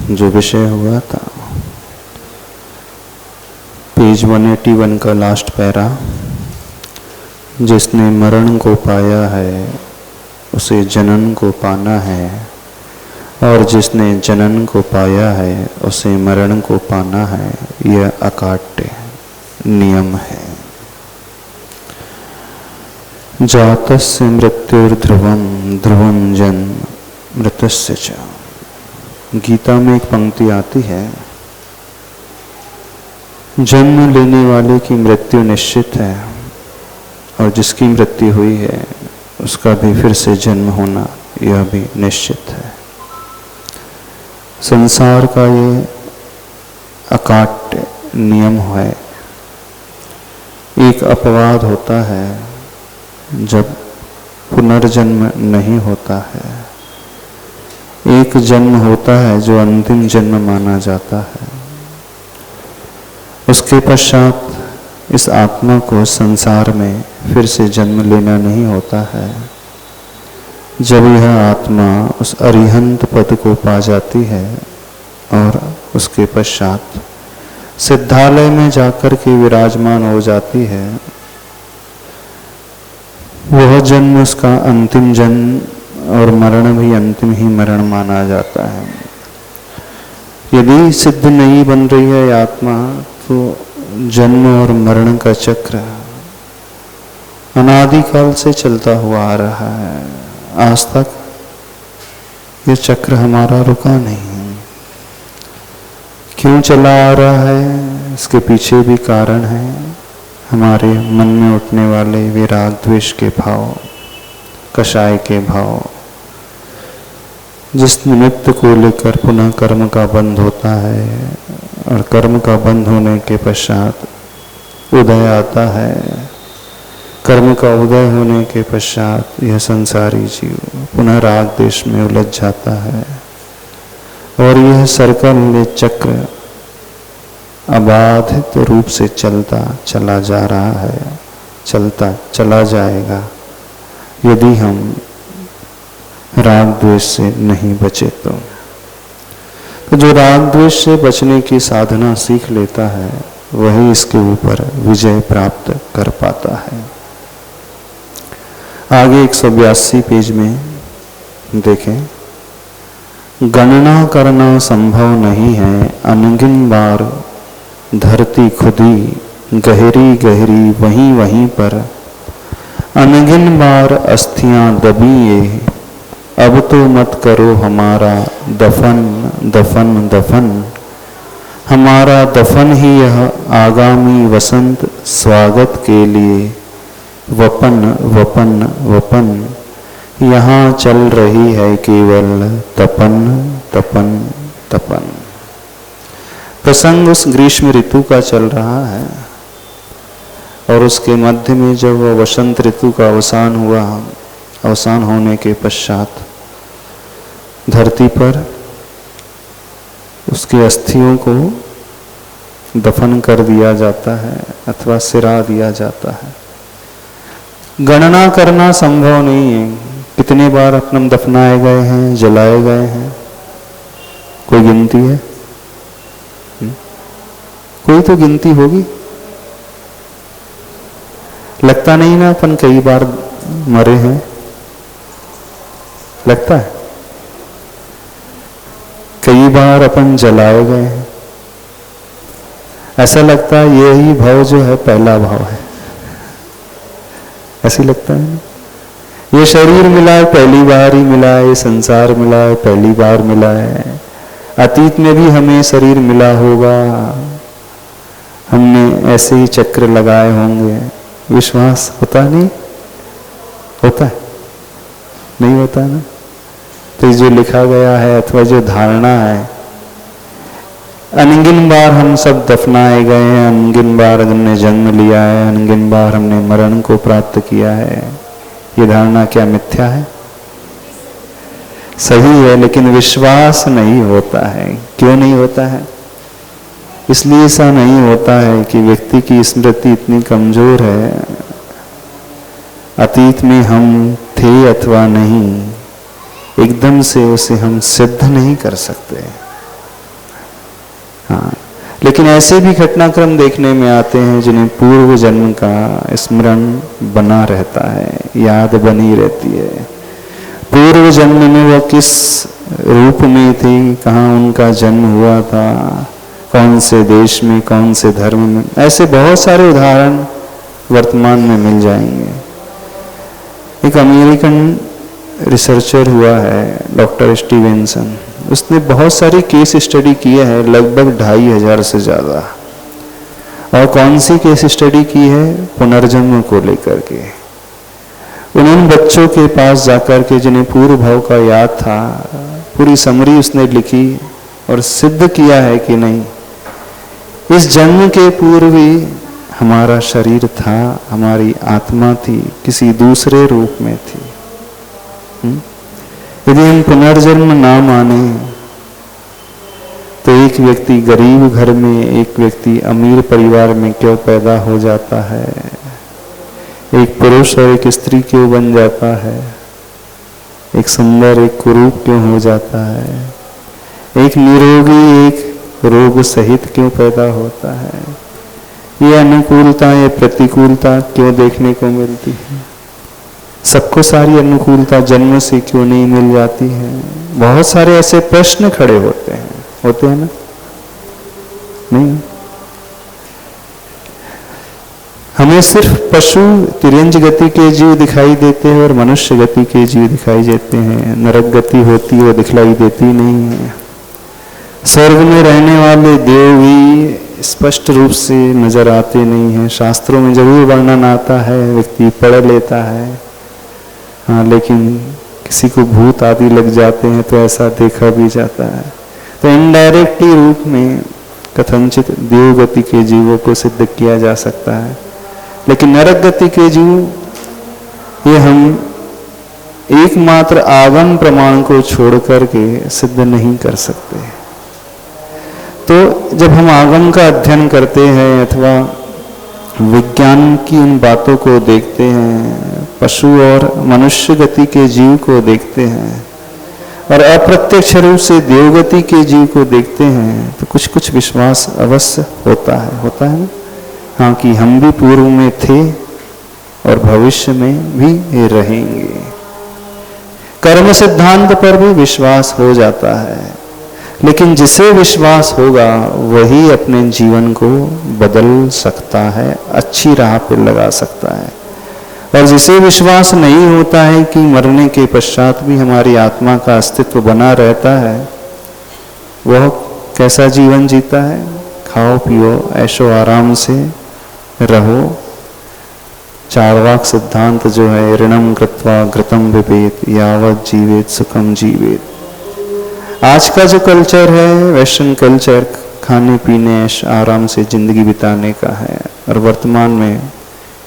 जो विषय हुआ था पेज 181 का लास्ट पैरा, जिसने मरण को पाया है उसे जनन को पाना है, और जिसने जनन को पाया है उसे मरण को पाना है। यह अकाट्य नियम है। जातस्य मृत्युर्ध्रुवम ध्रुवम जन्म मृतस्य च। गीता में एक पंक्ति आती है, जन्म लेने वाले की मृत्यु निश्चित है और जिसकी मृत्यु हुई है उसका भी फिर से जन्म होना यह भी निश्चित है। संसार का ये अकाट्य नियम है। एक अपवाद होता है जब पुनर्जन्म नहीं होता है। एक जन्म होता है जो अंतिम जन्म माना जाता है। उसके पश्चात इस आत्मा को संसार में फिर से जन्म लेना नहीं होता है। जब यह आत्मा उस अरिहंत पद को पा जाती है और उसके पश्चात सिद्धालय में जाकर के विराजमान हो जाती है, वह जन्म उसका अंतिम जन्म और मरण भी अंतिम ही मरण माना जाता है। यदि सिद्ध नहीं बन रही है आत्मा तो जन्म और मरण का चक्र अनादिकाल से चलता हुआ आ रहा है। आज तक ये चक्र हमारा रुका नहीं। क्यों चला आ रहा है, इसके पीछे भी कारण है। हमारे मन में उठने वाले विराग द्वेष के भाव, कषाय के भाव, जिस निमित्त को लेकर पुनः कर्म का बंध होता है और कर्म का बंध होने के पश्चात उदय आता है। कर्म का उदय होने के पश्चात यह संसारी जीव पुनः राग देश में उलझ जाता है और यह सर्कल चक्र अबाधित रूप से चलता चला जा रहा है, चलता चला जाएगा यदि हम राग द्वेष से नहीं बचे तो जो राग द्वेष से बचने की साधना सीख लेता है वही इसके ऊपर विजय प्राप्त कर पाता है। आगे 182 पेज में देखें, गणना करना संभव नहीं है, अनगिन बार धरती खुदी गहरी गहरी वहीं वहीं पर, अनगिन बार अस्थियां दबी ये, अब तो मत करो हमारा दफन दफन दफन, हमारा दफन ही यह आगामी वसंत स्वागत के लिए, वपन वपन वपन, यहाँ चल रही है केवल तपन तपन तपन। प्रसंग उस ग्रीष्म ऋतु का चल रहा है और उसके मध्य में जब वह वसंत ऋतु का अवसान हुआ, अवसान होने के पश्चात धरती पर उसकी अस्थियों को दफन कर दिया जाता है अथवा सिरा दिया जाता है। गणना करना संभव नहीं है, कितने बार अपने दफनाए गए हैं, जलाए गए हैं, कोई गिनती है? कोई तो गिनती होगी। लगता नहीं ना अपन कई बार मरे हैं, लगता है कई बार अपन जलाए गए हैं। ऐसा लगता है यही भाव जो है पहला भाव है, ऐसे लगता है। ये शरीर मिला है पहली बार ही मिला है, ये संसार मिला है पहली बार मिला है। अतीत में भी हमें शरीर मिला होगा, हमने ऐसे ही चक्र लगाए होंगे। विश्वास होता नहीं? होता है? नहीं होता ना? तो जो लिखा गया है अथवा जो धारणा है, अनगिन बार हम सब दफनाए गए हैं, अनगिन बार हमने जन्म लिया है, अनगिन बार हमने मरण को प्राप्त किया है, ये धारणा क्या मिथ्या है? सही है, लेकिन विश्वास नहीं होता है। क्यों नहीं होता है? इसलिए ऐसा नहीं होता है कि व्यक्ति की स्मृति इतनी कमजोर है, अतीत में हम थे अथवा नहीं, एकदम से उसे हम सिद्ध नहीं कर सकते। लेकिन ऐसे भी घटनाक्रम देखने में आते हैं जिन्हें पूर्व जन्म का स्मरण बना रहता है, याद बनी रहती है। पूर्व जन्म में वो किस रूप में थी, कहाँ उनका जन्म हुआ था, कौन से देश में, कौन से धर्म में, ऐसे बहुत सारे उदाहरण वर्तमान में मिल जाएंगे। एक अमेरिकन रिसर्चर हुआ है डॉक्टर स्टीवेंसन, उसने बहुत सारी केस स्टडी किए हैं, लगभग 2500 से ज़्यादा। और कौन सी केस स्टडी की है? पुनर्जन्म को लेकर के। उन्होंने बच्चों के पास जाकर के जिन्हें पूर्व भाव का याद था, पूरी समरी उसने लिखी और सिद्ध किया है कि नहीं, इस जन्म के पूर्व ही हमारा शरीर था, हमारी आत्मा थी, किसी दूसरे रूप में थी। यदि हम पुनर्जन्म ना माने तो एक व्यक्ति गरीब घर में, एक व्यक्ति अमीर परिवार में क्यों पैदा हो जाता है, एक पुरुष और एक स्त्री क्यों बन जाता है, एक सुंदर एक कुरूप क्यों हो जाता है, एक निरोगी एक रोग सहित क्यों पैदा होता है, ये अनुकूलता या प्रतिकूलता क्यों देखने को मिलती है? सबको सारी अनुकूलता जन्म से क्यों नहीं मिल जाती है? बहुत सारे ऐसे प्रश्न खड़े होते हैं ना? नहीं, हमें सिर्फ पशु तिरंज गति के जीव दिखाई देते हैं और मनुष्य गति के जीव दिखाई देते हैं। नरक गति होती है वो दिखलाई देती नहीं है। स्वर्ग में रहने वाले देव भी स्पष्ट रूप से नजर आते नहीं हैं। शास्त्रों में जरूर वर्णन आता है, व्यक्ति पढ़ लेता है, हाँ, लेकिन किसी को भूत आदि लग जाते हैं तो ऐसा देखा भी जाता है। तो इनडायरेक्टली रूप में कथनचित देव गति के जीवों को सिद्ध किया जा सकता है, लेकिन नरक गति के जीव ये हम एकमात्र आगम प्रमाण को छोड़ करके सिद्ध नहीं कर सकते। तो जब हम आगम का अध्ययन करते हैं अथवा विज्ञान की उन बातों को देखते हैं, पशु और मनुष्य गति के जीव को देखते हैं और अप्रत्यक्ष रूप से देवगति के जीव को देखते हैं, तो कुछ कुछ विश्वास अवश्य होता है ना? हाँ, कि हम भी पूर्व में थे और भविष्य में भी रहेंगे। कर्म सिद्धांत पर भी विश्वास हो जाता है, लेकिन जिसे विश्वास होगा वही अपने जीवन को बदल सकता है, अच्छी राह पर लगा सकता है। और जिसे विश्वास नहीं होता है कि मरने के पश्चात भी हमारी आत्मा का अस्तित्व बना रहता है, वह कैसा जीवन जीता है? खाओ पियो ऐशो आराम से रहो। चार्वाक सिद्धांत जो है, ऋणम कृत्वा घृतम पिबेत यावत जीवेत सुखम जीवेत। आज का जो कल्चर है, वेस्टर्न कल्चर, खाने पीने ऐश आराम से जिंदगी बिताने का है। और वर्तमान में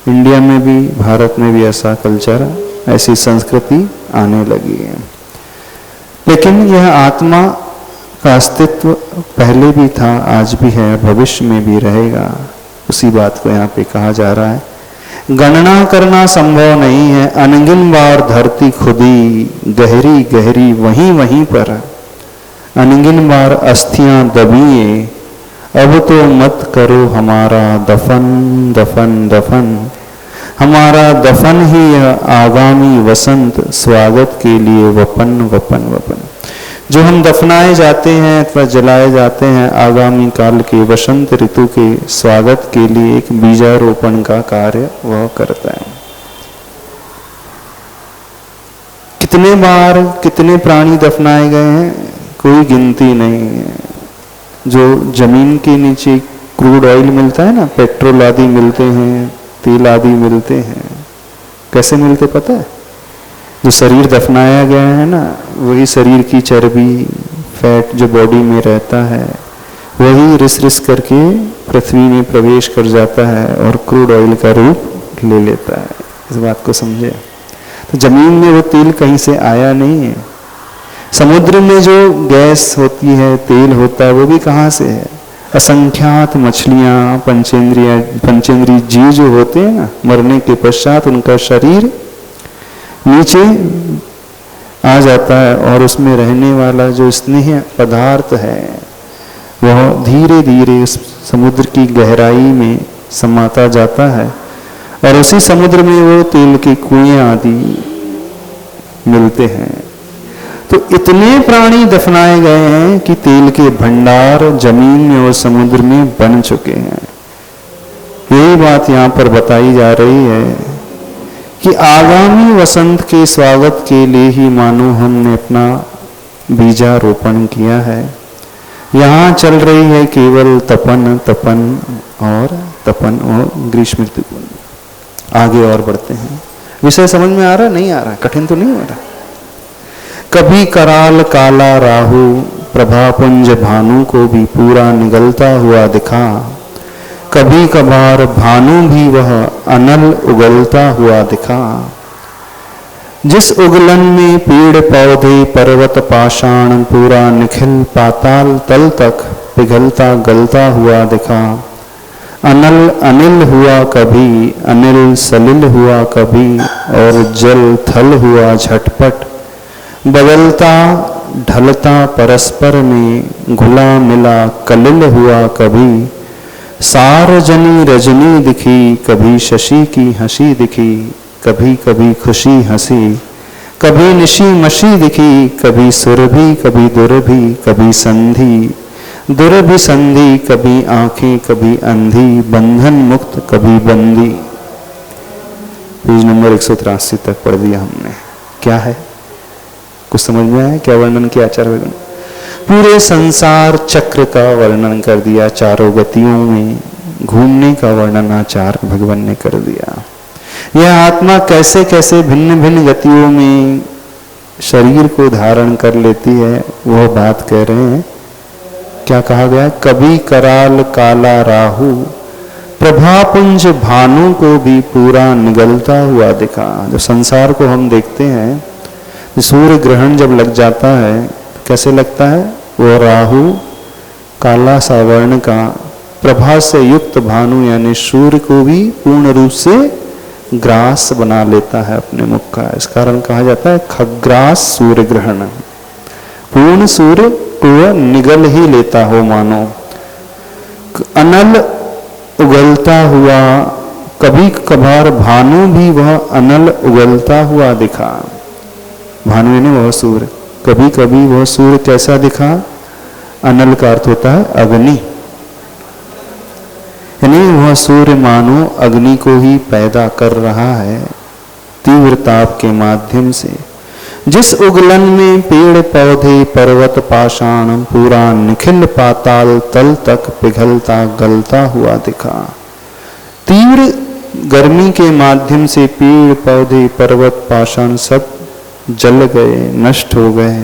इंडिया में भी, भारत में भी ऐसा कल्चर, ऐसी संस्कृति आने लगी है। लेकिन यह आत्मा का अस्तित्व पहले भी था, आज भी है, भविष्य में भी रहेगा। उसी बात को यहाँ पे कहा जा रहा है। गणना करना संभव नहीं है, अनगिन बार धरती खुदी, गहरी गहरी वहीं वहीं पर अनगिन बार अस्थियां दबिए। अब तो मत करो हमारा दफन दफन दफन, हमारा दफन ही यह आगामी वसंत स्वागत के लिए वपन वपन वपन। जो हम दफनाए जाते हैं अथवा जलाए जाते हैं, आगामी काल के वसंत ऋतु के स्वागत के लिए एक बीजारोपण का कार्य वह करता है। कितने बार कितने प्राणी दफनाए गए हैं, कोई गिनती नहीं है। जो जमीन के नीचे क्रूड ऑयल मिलता है ना, पेट्रोल आदि मिलते हैं, तेल आदि मिलते हैं, कैसे मिलते पता है? जो शरीर दफनाया गया है ना, वही शरीर की चर्बी, फैट जो बॉडी में रहता है, वही रिस रिस करके पृथ्वी में प्रवेश कर जाता है और क्रूड ऑयल का रूप ले लेता है। इस बात को समझे। तो जमीन में वो तेल कहीं से आया नहीं है। समुद्र में जो गैस होती है, तेल होता है, वो भी कहाँ से है? असंख्यात मछलियां, पंचेंद्रिय जीव जो होते हैं ना, मरने के पश्चात उनका शरीर नीचे आ जाता है और उसमें रहने वाला जो स्नेह पदार्थ है वह धीरे धीरे उस समुद्र की गहराई में समाता जाता है और उसी समुद्र में वो तेल के कुएं आदि मिलते हैं। तो इतने प्राणी दफनाए गए हैं कि तेल के भंडार जमीन में और समुद्र में बन चुके हैं। यही बात यहाँ पर बताई जा रही है कि आगामी वसंत के स्वागत के लिए ही मानो हमने अपना बीजारोपण किया है। यहाँ चल रही है केवल तपन तपन और तपन और ग्रीष्म ऋतु। आगे और बढ़ते हैं। विषय समझ में आ रहा नहीं आ रहा, कठिन तो नहीं हो रहा। कभी कराल काला राहु प्रभापुंज भानु को भी पूरा निगलता हुआ दिखा, कभी कभार भानु भी वह अनल उगलता हुआ दिखा। जिस उगलन में पेड़ पौधे पर्वत पाषाण पूरा निखिल पाताल तल तक पिघलता गलता हुआ दिखा। अनल अनिल हुआ कभी, अनिल सलिल हुआ कभी, और जल थल हुआ झटपट, बदलता ढलता परस्पर में घुला मिला कलिल हुआ कभी। सार्वजनी रजनी दिखी, कभी शशि की हंसी दिखी, कभी कभी खुशी हंसी, कभी निशी मशी दिखी, कभी सुरभि कभी दुरभि, कभी संधि दुरभि संधि, कभी आंखें कभी अंधी, बंधन मुक्त कभी बंदी। पेज नंबर 183 तक पढ़ दिया हमने। क्या है, कुछ समझ में आया? क्या वर्णन किया? आचार्य भगवान पूरे संसार चक्र का वर्णन कर दिया, चारों गतियों में घूमने का वर्णन आचार्य भगवान ने कर दिया। यह आत्मा कैसे कैसे भिन्न भिन्न गतियों में शरीर को धारण कर लेती है, वह बात कह रहे हैं। क्या कहा गया? कभी कराल काला राहु प्रभापुंज भानु को भी पूरा निगलता हुआ दिखा। जब संसार को हम देखते हैं, सूर्य ग्रहण जब लग जाता है तो कैसे लगता है? वो राहु काला सा वर्ण का प्रभा से युक्त भानु यानी सूर्य को भी पूर्ण रूप से ग्रास बना लेता है अपने मुख का। इस कारण कहा जाता है खग्रास सूर्य ग्रहण। पूर्ण सूर्य को निगल ही लेता हो मानो। अनल उगलता हुआ, कभी कभार भानु भी वह अनल उगलता हुआ दिखा। भानु यानी वह सूर्य, कभी कभी वह सूर्य कैसा दिखा? अनल का अर्थ होता है अग्नि, यानी वह सूर्य मानो अग्नि को ही पैदा कर रहा है तीव्र ताप के माध्यम से। जिस उगलन में पेड़ पौधे पर्वत पाषाण पूरा निखिल पाताल तल तक पिघलता गलता हुआ दिखा। तीव्र गर्मी के माध्यम से पेड़ पौधे पर्वत पाषाण सब जल गए, नष्ट हो गए,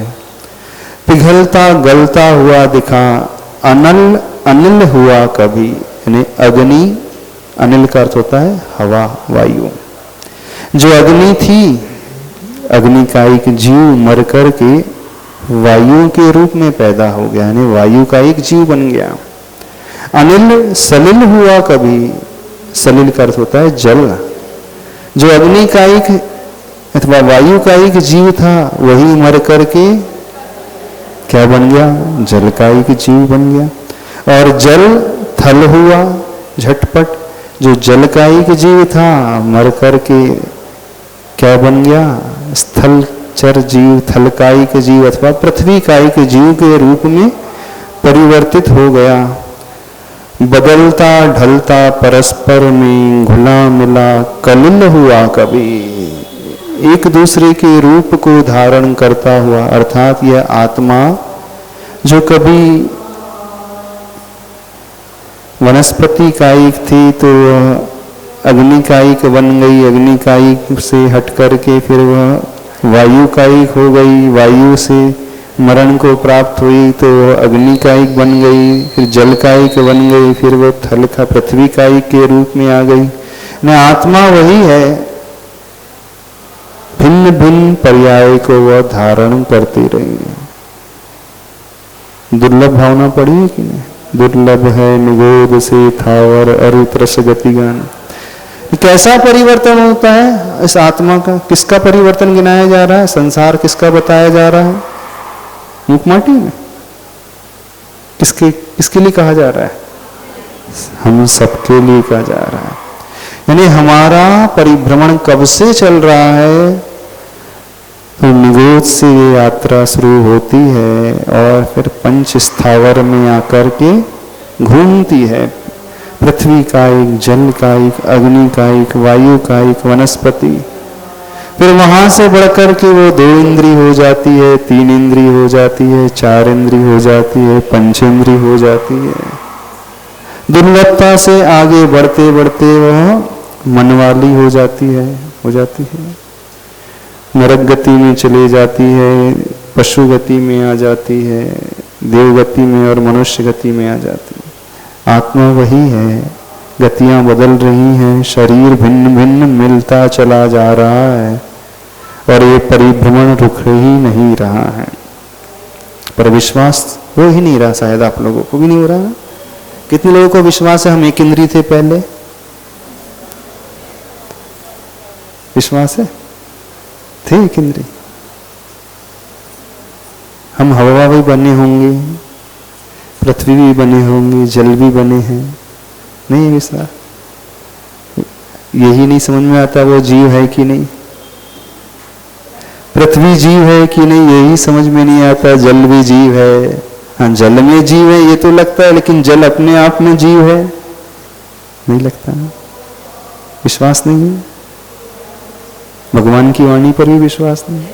पिघलता गलता हुआ दिखा। अनल अनिल हुआ कभी, यानी अग्नि, अनिल का अर्थ होता है हवा वायु। जो अग्नि थी, अग्नि का एक जीव मर कर के वायु के रूप में पैदा हो गया, यानी वायु का एक जीव बन गया। अनिल सलिल हुआ कभी, सलिल का अर्थ होता है जल। जो अग्नि का एक अथवा वायु का एक जीव था, वही मर करके क्या बन गया? जल का एक जीव बन गया। और जल थल हुआ झटपट। जो जल का एक जीव था, मर करके क्या बन गया? स्थल चर जीव, थलकायिक जीव अथवा पृथ्वी कायिक जीव के रूप में परिवर्तित हो गया। बदलता ढलता परस्पर में घुला मिला कलिल हुआ कभी। एक दूसरे के रूप को धारण करता हुआ, अर्थात यह आत्मा जो कभी वनस्पति कायिक थी तो अग्नि कायिक बन गई, अग्नि कायिक से हट करके फिर वह वायु कायिक हो गई, वायु से मरण को प्राप्त हुई तो वह अग्नि कायिक बन गई, फिर जल कायिक बन गई, फिर वह थल का पृथ्वी कायिक के रूप में आ गई। न आत्मा वही है, भिन्न भिन्न पर्याय को वह धारण करती रही। दुर्लभ भावना पड़ी है कि नहीं? दुर्लभ है निगोद से थावर अरुत्रस गतिगान। कैसा परिवर्तन होता है इस आत्मा का? किसका परिवर्तन गिनाया जा रहा है? संसार किसका बताया जा रहा है? मुखमाटी में किसके लिए कहा जा रहा है? हम सबके लिए कहा जा रहा है। यानी हमारा परिभ्रमण कब से चल रहा है? तो निगोद से ये यात्रा शुरू होती है और फिर पंच स्थावर में आकर के घूमती है। पृथ्वी का एक, जल का एक, अग्नि का एक, वायु का एक, वनस्पति, फिर वहां से बढ़कर के वो 2 इंद्री हो जाती है, 3 इंद्री हो जाती है, 4 इंद्री हो जाती है, पंचेंद्री हो जाती है। दुर्लभता से आगे बढ़ते बढ़ते वह मन वाली हो जाती है। नरक गति में चली जाती है, पशु गति में आ जाती है, देव गति में और मनुष्य गति में आ जाती है। आत्मा वही है, गतियां बदल रही हैं, शरीर भिन्न भिन्न मिलता चला जा रहा है और ये परिभ्रमण रुक ही नहीं रहा है। पर विश्वास हो ही नहीं रहा, शायद आप लोगों को भी नहीं हो रहा। कितने लोगों को विश्वास है हम एक इंद्री थे पहले? विश्वास है थे एक इंद्री, हम हवा भी बने होंगे, पृथ्वी भी बने होंगे, जल भी बने हैं, नहीं विश्वास? यही नहीं समझ में आता वो जीव है कि नहीं, पृथ्वी जीव है कि नहीं, यही समझ में नहीं आता। जल भी जीव है, हाँ जल में जीव है ये तो लगता है, लेकिन जल अपने आप में जीव है नहीं लगता। विश्वास नहीं है, भगवान की वाणी पर भी विश्वास नहीं,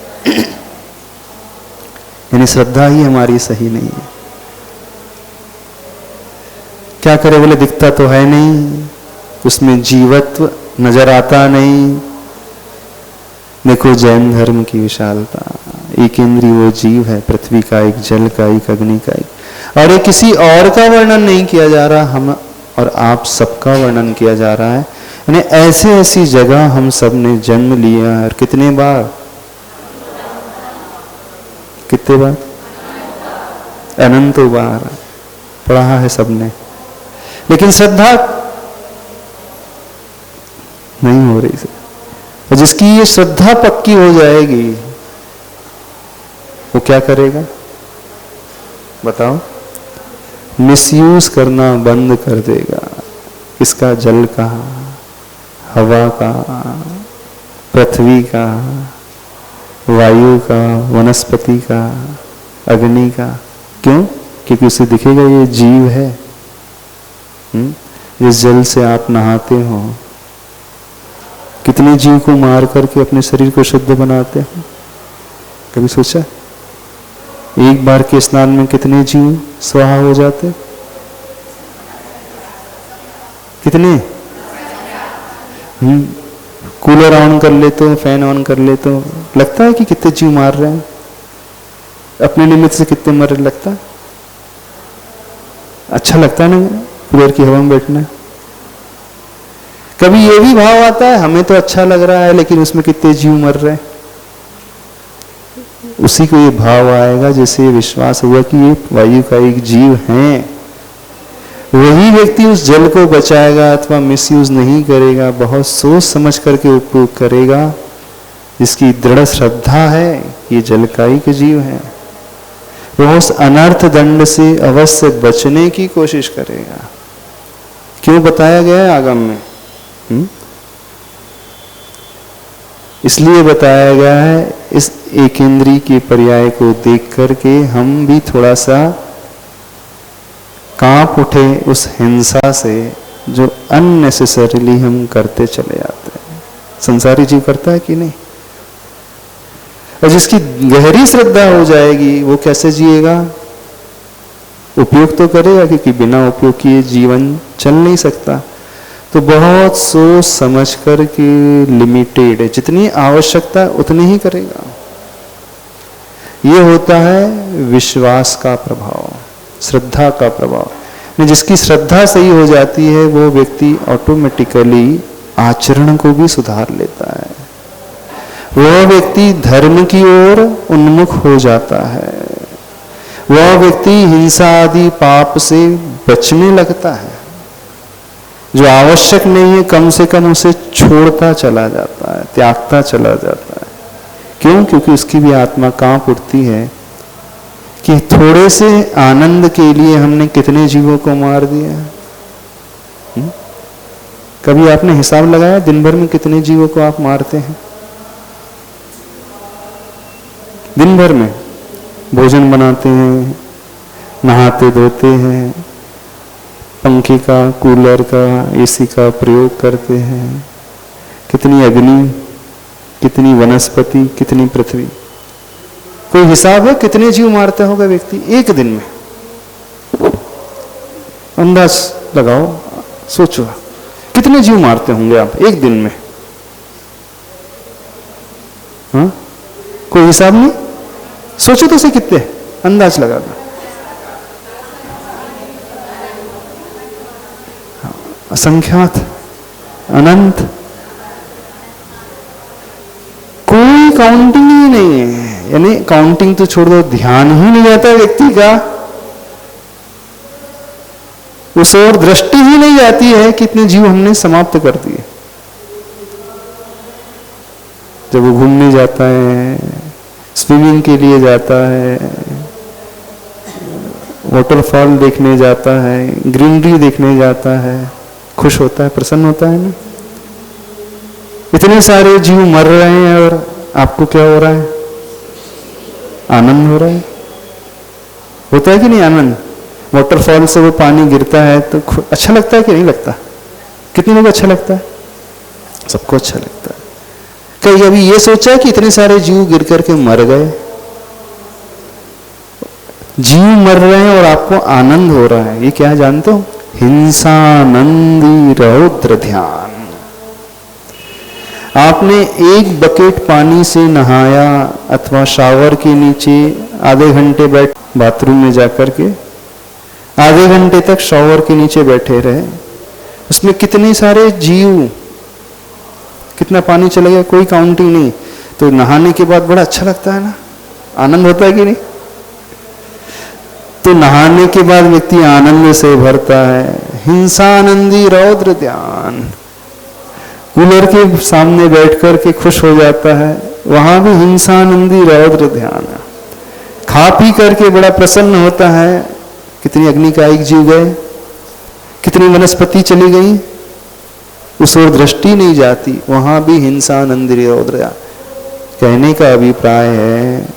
यानी श्रद्धा ही हमारी सही नहीं है। क्या करे बोले, दिखता तो है नहीं, उसमें जीवत्व नजर आता नहीं। देखो जैन धर्म की विशालता, एक इंद्रिय वो जीव है, पृथ्वी का एक, जल का एक, अग्नि का एक, और ये किसी और का वर्णन नहीं किया जा रहा, हम और आप सबका वर्णन किया जा रहा है। यानी ऐसे ऐसी जगह हम सब ने जन्म लिया है। और कितने बार? कितने बार? अनंतों बार पढ़ा है सबने, लेकिन श्रद्धा नहीं हो रही। और जिसकी ये श्रद्धा पक्की हो जाएगी वो क्या करेगा बताओ? मिसयूज करना बंद कर देगा। इसका, जल का, हवा का, पृथ्वी का, वायु का, वनस्पति का, अग्नि का। क्यों? क्योंकि उसे दिखेगा ये जीव है। जिस जल से आप नहाते हो, कितने जीव को मार करके अपने शरीर को शुद्ध बनाते हो? कभी सोचा? एक बार के स्नान में कितने जीव स्वाहा हो जाते? कितने? कूलर ऑन कर लेते हो, फैन ऑन कर लेते हो, लगता है कि कितने जीव मार रहे हैं? अपने निमित्त से कितने मर रहे लगता? अच्छा लगता है ना कूलर की हवा में बैठना? कभी ये भी भाव आता है हमें तो अच्छा लग रहा है, लेकिन उसमें कितने जीव मर रहे हैं? उसी को ये भाव आएगा जैसे विश्वास हुआ कि ये वायु का एक जीव है। वही व्यक्ति उस जल को बचाएगा अथवा मिसयूज नहीं करेगा, बहुत सोच समझ करके उपयोग करेगा, जिसकी दृढ़ श्रद्धा है ये जल का ही जीव है। वह उस अनर्थ दंड से अवश्य बचने की कोशिश करेगा। क्यों बताया गया है आगम में? इसलिए बताया गया है, इस एक इंद्रिय के पर्याय को देख करके हम भी थोड़ा सा कांप उठे उस हिंसा से जो अननेसेसरीली हम करते चले जाते हैं। संसारी जीव करता है कि नहीं? और जिसकी गहरी श्रद्धा हो जाएगी वो कैसे जिएगा? उपयोग तो करेगा, क्योंकि बिना उपयोग किए जीवन चल नहीं सकता। तो बहुत सोच समझ कर के लिमिटेड है, जितनी आवश्यकता उतनी ही करेगा। ये होता है विश्वास का प्रभाव, श्रद्धा का प्रभाव। जिसकी श्रद्धा सही हो जाती है वो व्यक्ति ऑटोमेटिकली आचरण को भी सुधार लेता है। वह व्यक्ति धर्म की ओर उन्मुख हो जाता है। वह व्यक्ति हिंसा आदि पाप से बचने लगता है। जो आवश्यक नहीं है कम से कम उसे छोड़ता चला जाता है, त्यागता चला जाता है। क्यों? क्योंकि उसकी भी आत्मा कांप उठती है कि थोड़े से आनंद के लिए हमने कितने जीवों को मार दिया। कभी आपने हिसाब लगाया दिन भर में कितने जीवों को आप मारते हैं? दिन भर में भोजन बनाते हैं, नहाते धोते हैं, पंखे का, कूलर का, एसी का प्रयोग करते हैं, कितनी अग्नि, कितनी वनस्पति, कितनी पृथ्वी। कोई हिसाब है कितने जीव मारता होगा व्यक्ति एक दिन में? अंदाज लगाओ, सोचो कितने जीव मारते होंगे आप एक दिन में? हाँ, कोई हिसाब नहीं? सोचो तो सही, कितने अंदाज लगा दो। असंख्यात, अनंत, कोई काउंटिंग ही नहीं है। यानी काउंटिंग तो छोड़ दो, ध्यान ही नहीं जाता व्यक्ति का, उस ओर दृष्टि ही नहीं जाती है कितने जीव हमने समाप्त कर दिए। जब वो घूमने जाता है, स्विमिंग के लिए जाता है, वाटरफॉल देखने जाता है, ग्रीनरी देखने जाता है, खुश होता है, प्रसन्न होता है ना। इतने सारे जीव मर रहे हैं और आपको क्या हो रहा है? आनंद हो रहा है। होता है कि नहीं आनंद? वाटरफॉल से वो पानी गिरता है तो अच्छा लगता है कि नहीं लगता? कितने लोग अच्छा लगता है? सबको अच्छा लगता है। कहीं अभी ये सोचा है कि इतने सारे जीव गिर करके मर गए? जीव मर रहे हैं और आपको आनंद हो रहा है, ये क्या जानते हो? हिंसानंदी रौद्र ध्यान। आपने एक बकेट पानी से नहाया अथवा शावर के नीचे आधे घंटे बैठ, बाथरूम में जाकर के आधे घंटे तक शावर के नीचे बैठे रहे, उसमें कितने सारे जीव, कितना पानी चला गया, कोई काउंटिंग नहीं। तो नहाने के बाद बड़ा अच्छा लगता है ना, आनंद होता है कि नहीं? तो नहाने के बाद व्यक्ति आनंद से भरता है। हिंसानंदी रौद्र ध्यान। कूलर के सामने बैठ कर के खुश हो जाता है, वहां भी हिंसानंदी रौद्र ध्यान है। खा पी करके बड़ा प्रसन्न होता है, कितनी अग्निकायिक जीव गए, कितनी वनस्पति चली गई, उस ओर दृष्टि नहीं जाती, वहां भी हिंसानंदी रौद्र ध्यान। कहने का अभिप्राय है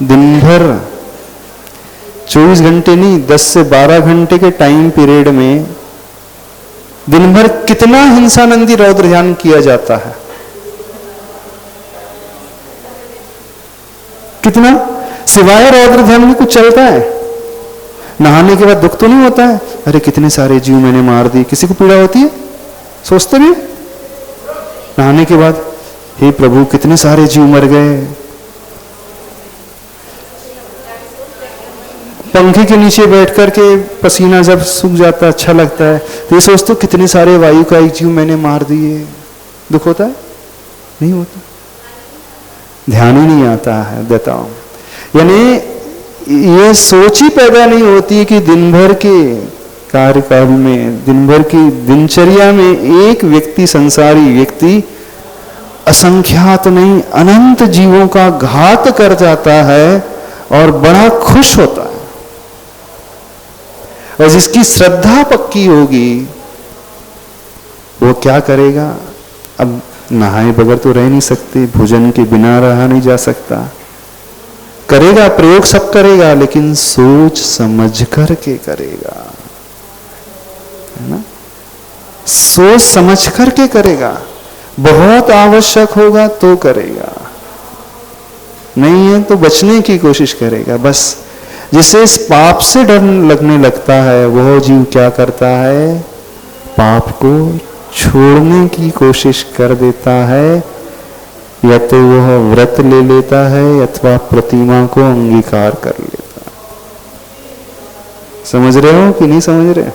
दिन भर 24 घंटे नहीं, 10 से 12 घंटे के टाइम पीरियड में दिन भर कितना हिंसानंदी रौद्र ध्यान किया जाता है? कितना? सिवाय रौद्र ध्यान में कुछ चलता है? नहाने के बाद दुख तो नहीं होता है? अरे कितने सारे जीव मैंने मार दिए, किसी को पीड़ा होती है? सोचते भी नहाने के बाद, हे प्रभु कितने सारे जीव मर गए। पंखे के नीचे बैठ करके पसीना जब सूख जाता है, अच्छा लगता है, तो ये सोचते हो कितने सारे वायु का एक जीव मैंने मार दिए। दुख होता है? नहीं होता, ध्यान ही नहीं आता है देताओं। यानी ये सोच ही पैदा नहीं होती कि दिन भर के कार्यकाल में, दिन भर की दिनचर्या में एक व्यक्ति, संसारी व्यक्ति असंख्यात नहीं अनंत जीवों का घात कर जाता है और बड़ा खुश होता है। और जिसकी श्रद्धा पक्की होगी वो क्या करेगा? अब नहाए बगैर तो रह नहीं सकते, भोजन के बिना रहा नहीं जा सकता, करेगा प्रयोग सब करेगा, लेकिन सोच समझ करके करेगा, है ना? सोच समझ करके करेगा। बहुत आवश्यक होगा तो करेगा, नहीं है तो बचने की कोशिश करेगा। बस जिसे इस पाप से डर लगने लगता है वह जीव क्या करता है? पाप को छोड़ने की कोशिश कर देता है, या तो वह व्रत ले लेता है अथवा प्रतिमा को अंगीकार कर लेता है। समझ रहे हो कि नहीं समझ रहे?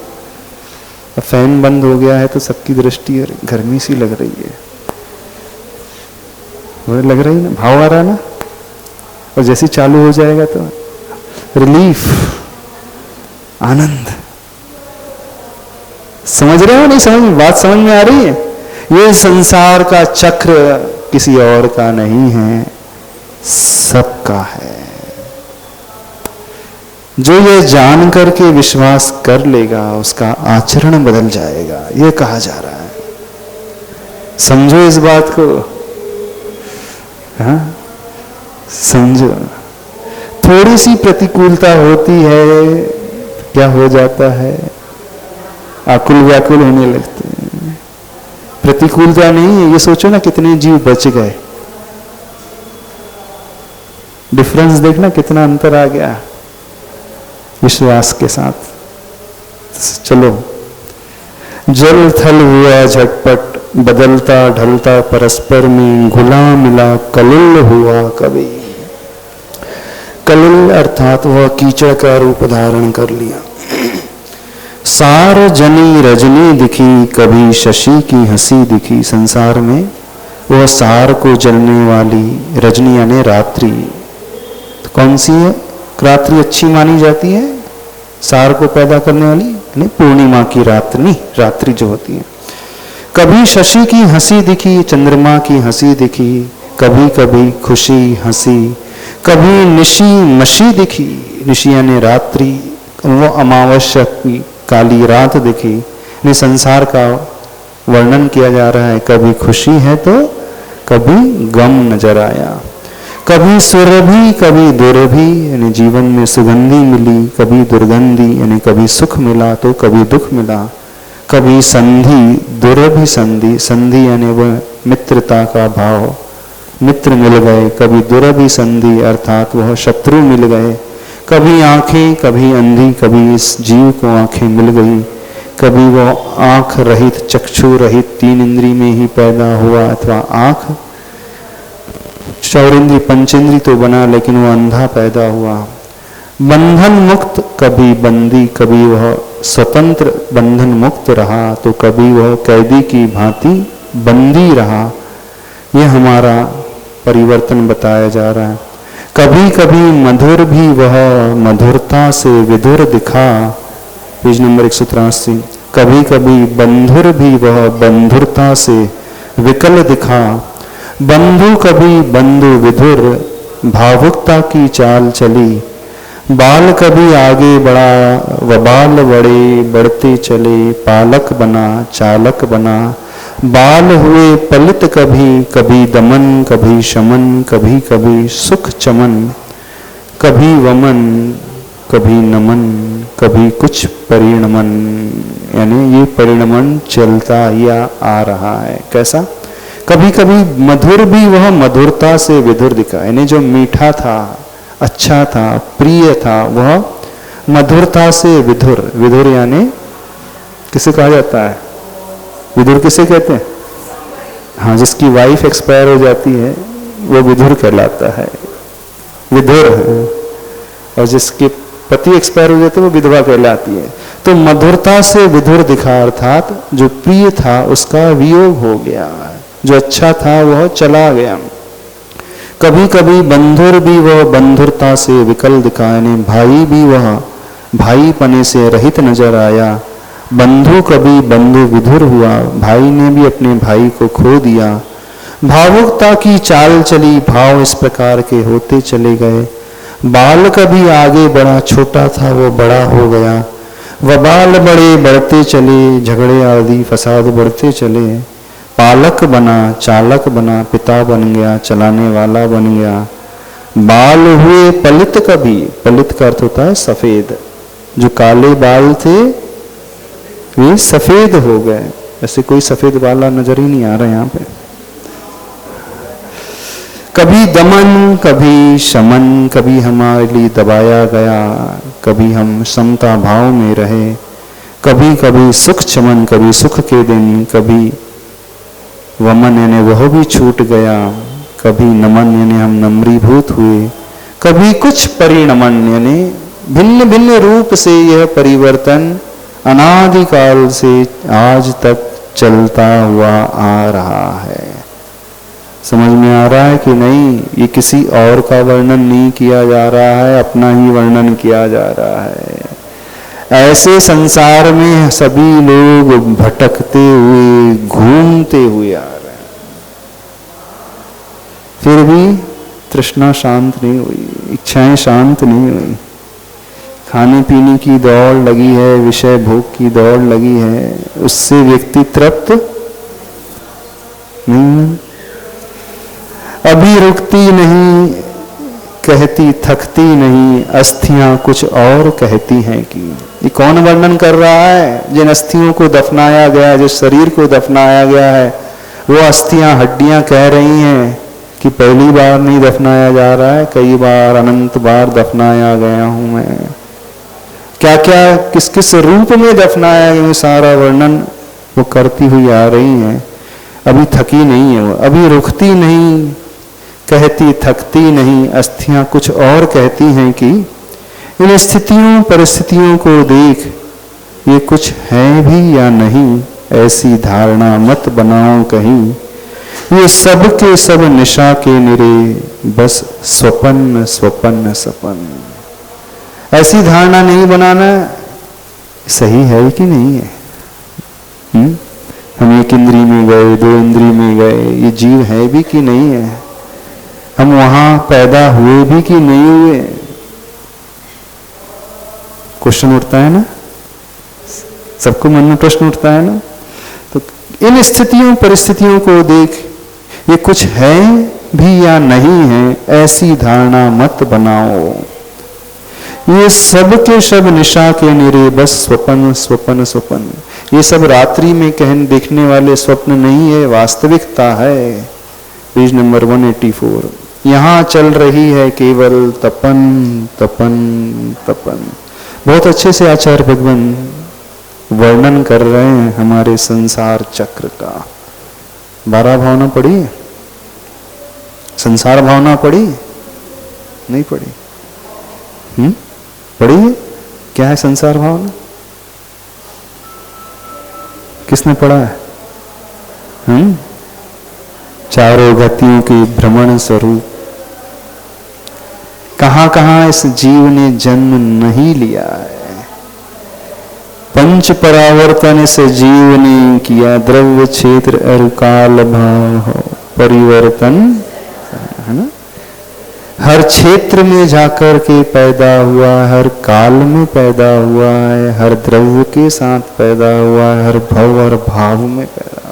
फैन बंद हो गया है तो सबकी दृष्टि गर्मी सी लग रही है, वो लग रही ना, भाव आ रहा है ना, और जैसे चालू हो जाएगा तो रिलीफ, आनंद। समझ रहे हो नहीं समझ? बात समझ में आ रही है? ये संसार का चक्र किसी और का नहीं है, सबका है। जो ये जान करके विश्वास कर लेगा उसका आचरण बदल जाएगा, ये कहा जा रहा है। समझो इस बात को, हाँ समझो। थोड़ी सी प्रतिकूलता होती है, क्या हो जाता है, आकुल व्याकुल होने लगते हैं। प्रतिकूलता नहीं है, ये सोचो ना कितने जीव बच गए। डिफरेंस देखना कितना अंतर आ गया विश्वास के साथ। चलो, जल थल हुआ झटपट, बदलता ढलता परस्पर में, घुला मिला कलिल हुआ कभी। कलिल अर्थात वह कीचड़ का रूप धारण कर लिया। सार जनी रजनी दिखी, कभी शशि की हंसी दिखी। संसार में वह सार को जलने वाली रजनी यानी रात्रि, तो कौन सी है रात्रि अच्छी मानी जाती है? सार को पैदा करने वाली यानी पूर्णिमा की रात्रि, रात्रि जो होती है। कभी शशि की हंसी दिखी, चंद्रमा की हंसी दिखी। कभी कभी खुशी हंसी, कभी निशी मशी दिखी। निशी यानी रात्रि, वो अमावस्या की काली रात दिखी। ने संसार का वर्णन किया जा रहा है। कभी खुशी है तो कभी गम नजर आया। कभी सुरभि कभी दुरभि यानी जीवन में सुगंधी मिली, कभी दुर्गंधी यानी कभी सुख मिला तो कभी दुख मिला। कभी संधि, दुरभि संधि, संधि यानी वह मित्रता का भाव, मित्र मिल गए। कभी दुरभि संधि अर्थात वह शत्रु मिल गए। कभी आंखें कभी अंधी, कभी इस जीव को आंखें मिल गई। कभी वो आंख रहित चक्षु रहित तीन इंद्री में ही पैदा हुआ, अथवा आंख चौरिंद्री पंचेंद्री तो बना लेकिन वो अंधा पैदा हुआ। बंधन मुक्त कभी बंदी, कभी वह स्वतंत्र बंधन मुक्त रहा तो कभी वह कैदी की भांति बंदी रहा। यह हमारा परिवर्तन बताया जा रहा है। कभी कभी मधुर भी वह मधुरता से विधुर दिखा, पेज नंबर 183। कभी कभी बंधुर भी वह बंधुरता से विकल दिखा। बंधु कभी बंधु विधुर, भावुकता की चाल चली। बाल कभी आगे बढ़ा, वबाल बढ़े बढ़ते चले। पालक बना चालक बना, बाल हुए पलित कभी। कभी दमन कभी शमन, कभी कभी सुख चमन। कभी वमन कभी नमन, कभी कुछ परिणमन, यानी ये परिणमन चलता या आ रहा है। कैसा? कभी कभी मधुर भी वह मधुरता से विधुर दिखा, यानी जो मीठा था, अच्छा था, प्रिय था, वह मधुरता से विधुर। विधुर यानी किसे कहा जाता है? विधुर किसे कहते हैं? हाँ, जिसकी वाइफ एक्सपायर हो जाती है वो विधुर कहलाता है, विधुर है। और जिसके पति एक्सपायर हो जाते हैं वो विधवा कहलाती है। तो मधुरता से विधुर दिखा अर्थात जो प्रिय था उसका वियोग हो गया, जो अच्छा था वह चला गया। कभी कभी बंधुर भी वह बंधुरता से विकल दिखा, यानी भाई भी वह भाई पने से रहित नजर आया। बंधु कभी बंधु विधुर हुआ, भाई ने भी अपने भाई को खो दिया। भावुकता की चाल चली, भाव इस प्रकार के होते चले गए। बाल कभी आगे बढ़ा, छोटा था वो बड़ा हो गया। वबाल बड़े बढ़ते चले, झगड़े आदि फसाद बढ़ते चले। पालक बना चालक बना, पिता बन गया, चलाने वाला बन गया। बाल हुए पलित कभी, पलित का अर्थ होता है सफेद, जो काले बाल थे वे सफेद हो गए। ऐसे कोई सफेद वाला नजर ही नहीं आ रहा यहाँ पे। कभी दमन कभी शमन, कभी हमारे लिए दबाया गया, कभी हम समता भाव में रहे। कभी कभी सुख चमन, कभी सुख के दिन, कभी वमन यानी वह भी छूट गया। कभी नमन यानी हम नम्रीभूत हुए। कभी कुछ परिणमन यानी भिन्न भिन्न रूप से यह परिवर्तन अनादिकाल से आज तक चलता हुआ आ रहा है। समझ में आ रहा है कि नहीं? ये किसी और का वर्णन नहीं किया जा रहा है, अपना ही वर्णन किया जा रहा है। ऐसे संसार में सभी लोग भटकते हुए घूमते हुए आ रहे हैं, फिर भी तृष्णा शांत नहीं हुई, इच्छाएं शांत नहीं हुई। खाने पीने की दौड़ लगी है, विषय भोग की दौड़ लगी है, उससे व्यक्ति तृप्त नहीं, अभी रुकती नहीं, कहती थकती नहीं, अस्थियां कुछ और कहती हैं कि। ये कौन वर्णन कर रहा है? जिन अस्थियों को दफनाया गया है, जिस शरीर को दफनाया गया है, वो अस्थियां हड्डियां कह रही हैं कि पहली बार नहीं दफनाया जा रहा है, कई बार अनंत बार दफनाया गया हूं मैं। क्या क्या किस किस रूप में दफनाया गया, सारा वर्णन वो करती हुई आ रही है। अभी थकी नहीं है वो, अभी रुकती नहीं, कहती थकती नहीं, अस्थियां कुछ और कहती हैं कि इन स्थितियों परिस्थितियों को देख ये कुछ है भी या नहीं, ऐसी धारणा मत बनाओ कहीं, ये सब के सब निशा के निरे, बस स्वपन स्वपन सपन। ऐसी धारणा नहीं बनाना, सही है कि नहीं है? हम एक इंद्री में गए, दो इंद्री में गए, ये जीव है भी कि नहीं है? हम वहां पैदा हुए भी कि नहीं हुए? क्वेश्चन उठता है ना, सबको मन में प्रश्न उठता है ना। तो इन स्थितियों परिस्थितियों को देख ये कुछ है भी या नहीं है, ऐसी धारणा मत बनाओ, ये सब के सब निशा के निरे, बस स्वपन स्वपन स्वपन। ये सब रात्रि में कहने देखने वाले स्वप्न नहीं है, वास्तविकता है। Page number 184। यहाँ चल रही है केवल तपन तपन तपन। बहुत अच्छे से आचार्य भगवान वर्णन कर रहे हैं हमारे संसार चक्र का। 12 भावना पढ़ी? संसार भावना पढ़ी? नहीं पढ़ी? पढ़ी है? क्या है संसार भावना? किसने पढ़ा है? चारों गतियों के भ्रमण स्वरूप। कहां कहां इस जीव ने जन्म नहीं लिया है। पंच परावर्तन इस जीव ने किया, द्रव्य क्षेत्र और काल भाव परिवर्तन, है ना। हर क्षेत्र में जाकर के पैदा हुआ, हर काल में पैदा हुआ है, हर द्रव्य के साथ पैदा हुआ है, हर भव और भाव में पैदा हुआ।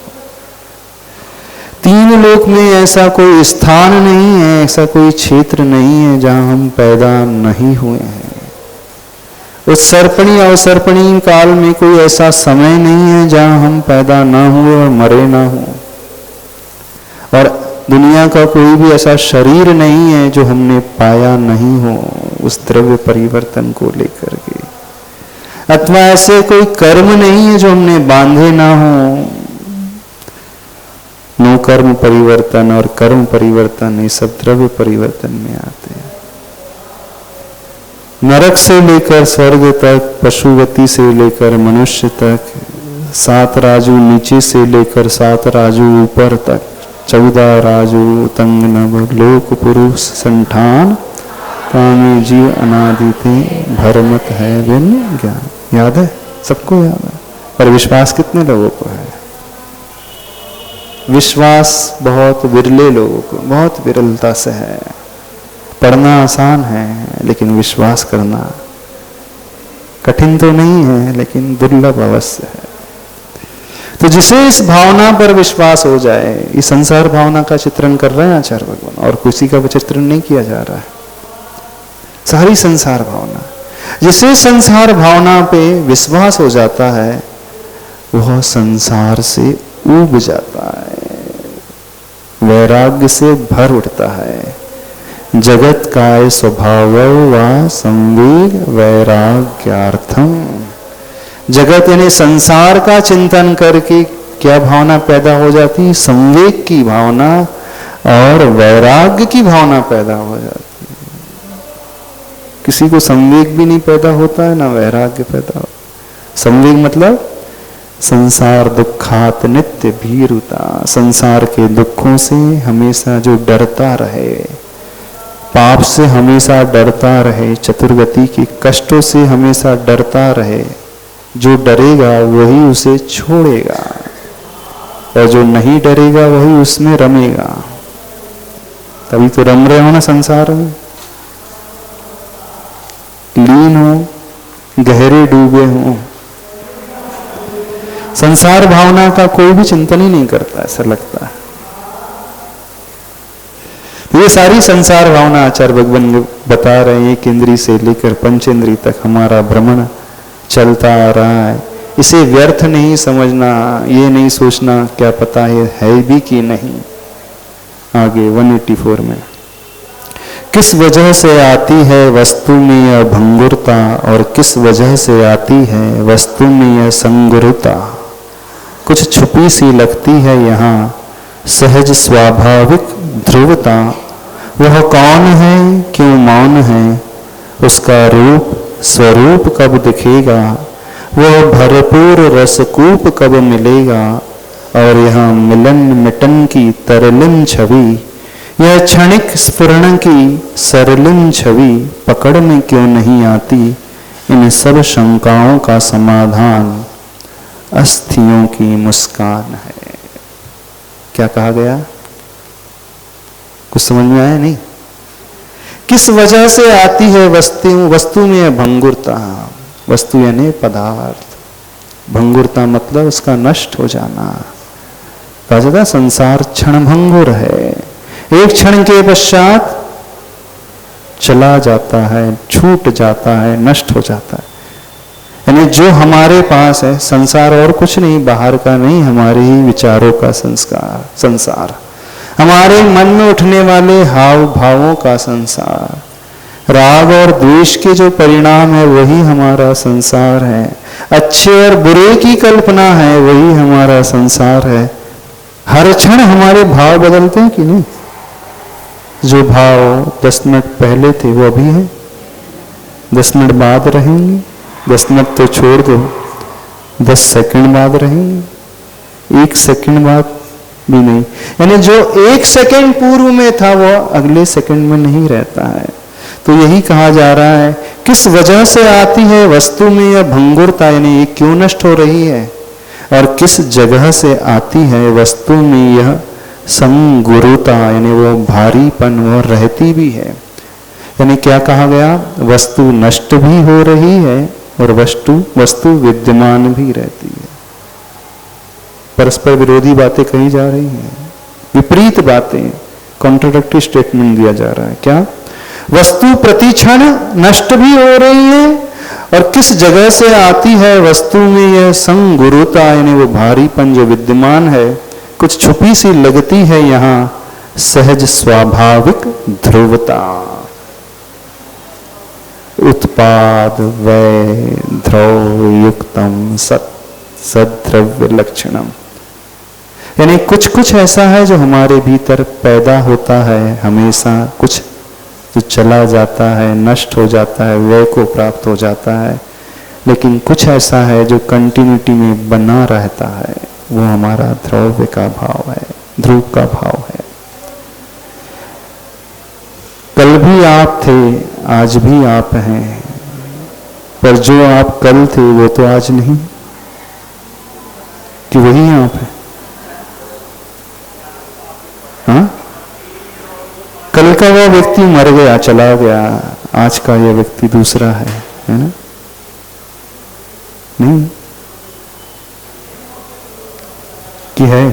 तीन लोक में ऐसा कोई स्थान नहीं है, ऐसा कोई क्षेत्र नहीं है जहां हम पैदा नहीं हुए हैं। उस सर्पणी अवसर्पणी काल में कोई ऐसा समय नहीं है जहां हम पैदा ना हुए और मरे ना हो। और दुनिया का कोई भी ऐसा शरीर नहीं है जो हमने पाया नहीं हो उस द्रव्य परिवर्तन को लेकर के, अथवा ऐसे कोई कर्म नहीं है जो हमने बांधे ना हो। नो कर्म परिवर्तन और कर्म परिवर्तन, ये सब द्रव्य परिवर्तन में आते हैं। नरक से लेकर स्वर्ग तक, पशुगति से लेकर मनुष्य तक, 7 राजू नीचे से लेकर 7 राजू ऊपर तक, 14 राजू तंग नव लोक पुरुष संठान, कामी जीव अनादिते भरमत है बिन ज्ञान। याद है? सबको याद है, पर विश्वास कितने लोगों को है? विश्वास बहुत विरले लोगों को, बहुत विरलता से है। पढ़ना आसान है लेकिन विश्वास करना कठिन तो नहीं है, लेकिन दुर्लभ अवश्य है। तो जिसे इस भावना पर विश्वास हो जाए, इस संसार भावना का चित्रण कर रहे हैं आचार्य भगवान, और किसी का चित्रण नहीं किया जा रहा है। सारी संसार भावना, जिसे संसार भावना पे विश्वास हो जाता है वह संसार से ऊब जाता है, वैराग्य से भर उठता है। जगत काय स्वभाव व संवेग वैराग्यार्थम। जगत यानी संसार का चिंतन करके क्या भावना पैदा हो जाती है? संवेग की भावना और वैराग्य की भावना पैदा हो जाती है। किसी को संवेग भी नहीं पैदा होता है, ना वैराग्य पैदा होता। संवेग मतलब संसार दुखात नित्य भीरुता, संसार के दुखों से हमेशा जो डरता रहे, पाप से हमेशा डरता रहे, चतुर्गति के कष्टों से हमेशा डरता रहे। जो डरेगा वही उसे छोड़ेगा, और जो नहीं डरेगा वही उसमें रमेगा। तभी तो रम रहे हो ना संसार में, लीन हो, संसार भावना का कोई भी चिंतन ही नहीं करता, ऐसा लगता है। ये सारी संसार भावना आचार्य भगवान बता रहे हैं, केंद्रीय से लेकर पंचेंद्रिय तक हमारा भ्रमण चलता आ रहा है। इसे व्यर्थ नहीं समझना, ये नहीं सोचना क्या पता है भी कि नहीं। आगे 184 में, किस वजह से आती है वस्तु में यह भंगुरता और किस वजह से आती है वस्तु में यह संगुरता। कुछ छुपी सी लगती है यहाँ सहज स्वाभाविक ध्रुवता। वह कौन है, क्यों मौन है, उसका रूप स्वरूप कब दिखेगा, वह भरपूर रसकूप कब मिलेगा। और यहाँ मिलन मिटन की तरलिम छवि, यह क्षणिक स्फुरण की सरलिम छवि पकड़ में क्यों नहीं आती। इन सब शंकाओं का समाधान अस्थियों की मुस्कान है। क्या कहा गया, कुछ समझ में आया नहीं? किस वजह से आती है वस्तु में भंगुरता। वस्तु यानी पदार्थ, भंगुरता मतलब उसका नष्ट हो जाना। कहा जाता है संसार क्षण भंगुर है, एक क्षण के पश्चात चला जाता है, छूट जाता है, नष्ट हो जाता है। यानी जो हमारे पास है संसार और कुछ नहीं, बाहर का नहीं, हमारे ही विचारों का संसार, हमारे मन में उठने वाले हाव भावों का संसार, राग और द्वेष के जो परिणाम है वही हमारा संसार है। अच्छे और बुरे की कल्पना है वही हमारा संसार है। हर क्षण हमारे भाव बदलते हैं कि नहीं? जो भाव 10 मिनट पहले थे वो अभी है, 10 मिनट बाद रहेंगे, 10 मिनट तो छोड़ दो, 10 सेकंड बाद रहेंगे, 1 सेकंड बाद भी नहीं। यानी जो 1 सेकंड पूर्व में था वो अगले सेकंड में नहीं रहता है। तो यही कहा जा रहा है, किस वजह से आती है वस्तु में यह भंगुरता, यानी ये क्यों नष्ट हो रही है, और किस जगह से आती है वस्तु में यह संगुरुता, यानी वो भारीपन वो रहती भी है। यानी क्या कहा गया, वस्तु नष्ट भी हो रही है और वस्तु विद्यमान भी रहती है। परस्पर विरोधी बातें कही जा रही हैं, विपरीत बातें, कॉन्ट्राडिक्टरी स्टेटमेंट दिया जा रहा है। क्या, वस्तु प्रतिक्षण नष्ट भी हो रही है और किस जगह से आती है वस्तु में यह संगुरुता, यानी वो भारीपन जो विद्यमान है, कुछ छुपी सी लगती है यहाँ सहज स्वाभाविक ध्रुवता। उत्पाद वै ध्रुव युक्तम सद्द्रव्य लक्षणम, यानी कुछ कुछ ऐसा है जो हमारे भीतर पैदा होता है हमेशा, कुछ जो चला जाता है, नष्ट हो जाता है, वय को प्राप्त हो जाता है, लेकिन कुछ ऐसा है जो कंटिन्यूटी में बना रहता है, वो हमारा ध्रुव का भाव है, ध्रुव का भाव है। कल भी आप थे, आज भी आप हैं, पर जो आप कल थे वो तो आज नहीं, कि वही आप है। हाँ, कल का वह व्यक्ति मर गया, चला गया, आज का यह व्यक्ति दूसरा है ना? नहीं कि है,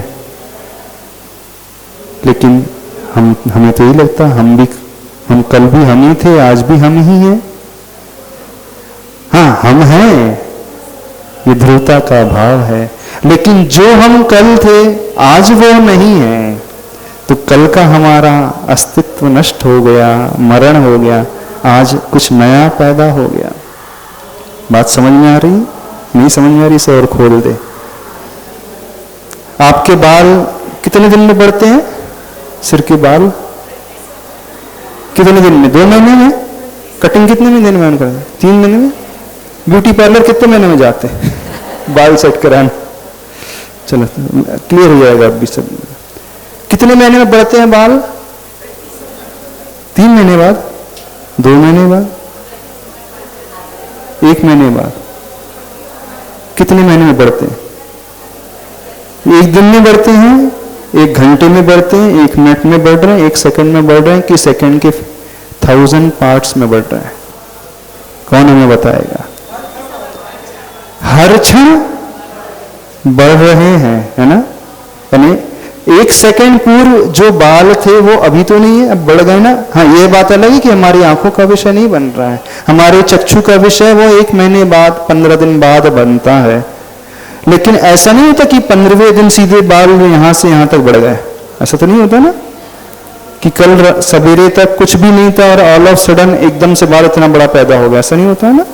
लेकिन हमें तो यही लगता हम कल भी हम ही थे, आज भी हम ही हैं। हाँ, हम हैं, ये ध्रुवता का भाव है, लेकिन जो हम कल थे आज वो नहीं है, तो कल का हमारा अस्तित्व नष्ट हो गया, मरण हो गया, आज कुछ नया पैदा हो गया। बात समझ में आ रही? नहीं समझ में आ रही, इसे और खोल दे। आपके बाल कितने दिन में बढ़ते हैं? सिर के बाल कितने दिन में? 2 महीने में। कटिंग कितने में दिन में करते हैं? 3 महीने में। ब्यूटी पार्लर कितने महीने में जाते हैं बाल सेट कराने? चलो क्लियर हो जाएगा अभी सब। कितने महीने में बढ़ते हैं बाल? 3 महीने बाद, 2 महीने बाद, 1 महीने बाद। कितने महीने में बढ़ते हैं? 1 दिन में बढ़ते हैं, 1 घंटे में बढ़ते हैं, 1 मिनट में बढ़ रहे हैं, 1 सेकंड में बढ़ रहे हैं, कि सेकंड के 1000 पार्ट्स में बढ़ रहे हैं? कौन हमें बताएगा? हर क्षण बढ़ रहे हैं, है ना। यानी 1 सेकंड पूर्व जो बाल थे वो अभी तो नहीं है, अब बढ़ गए ना। हाँ, ये बात अलग है कि हमारी आंखों का विषय नहीं बन रहा है, हमारे चक्षु का विषय वो 1 महीने बाद 15 दिन बाद बनता है। लेकिन ऐसा नहीं होता कि 15वें दिन सीधे बाल यहां से यहां तक बढ़ गए, ऐसा तो नहीं होता ना कि कल सवेरे तक कुछ भी नहीं था और ऑल ऑफ सडन एकदम से बाल इतना बड़ा पैदा हो गया, ऐसा नहीं होता है ना।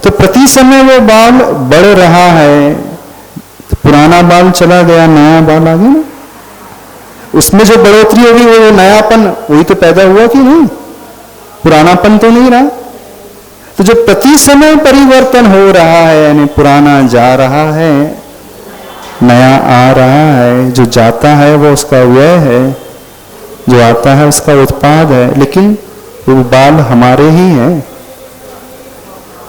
तो प्रति समय वो बाल बढ़ रहा है, तो पुराना बाल चला गया, नया बाल आ गया ना। उसमें जो बढ़ोतरी होगी वो नयापन वही तो पैदा हुआ कि नहीं, पुरानापन तो नहीं रहा। तो जो प्रति समय परिवर्तन हो रहा है, यानी पुराना जा रहा है, नया आ रहा है, जो जाता है वो उसका व्यय है, जो आता है उसका उत्पाद है। लेकिन वो बाल हमारे ही हैं,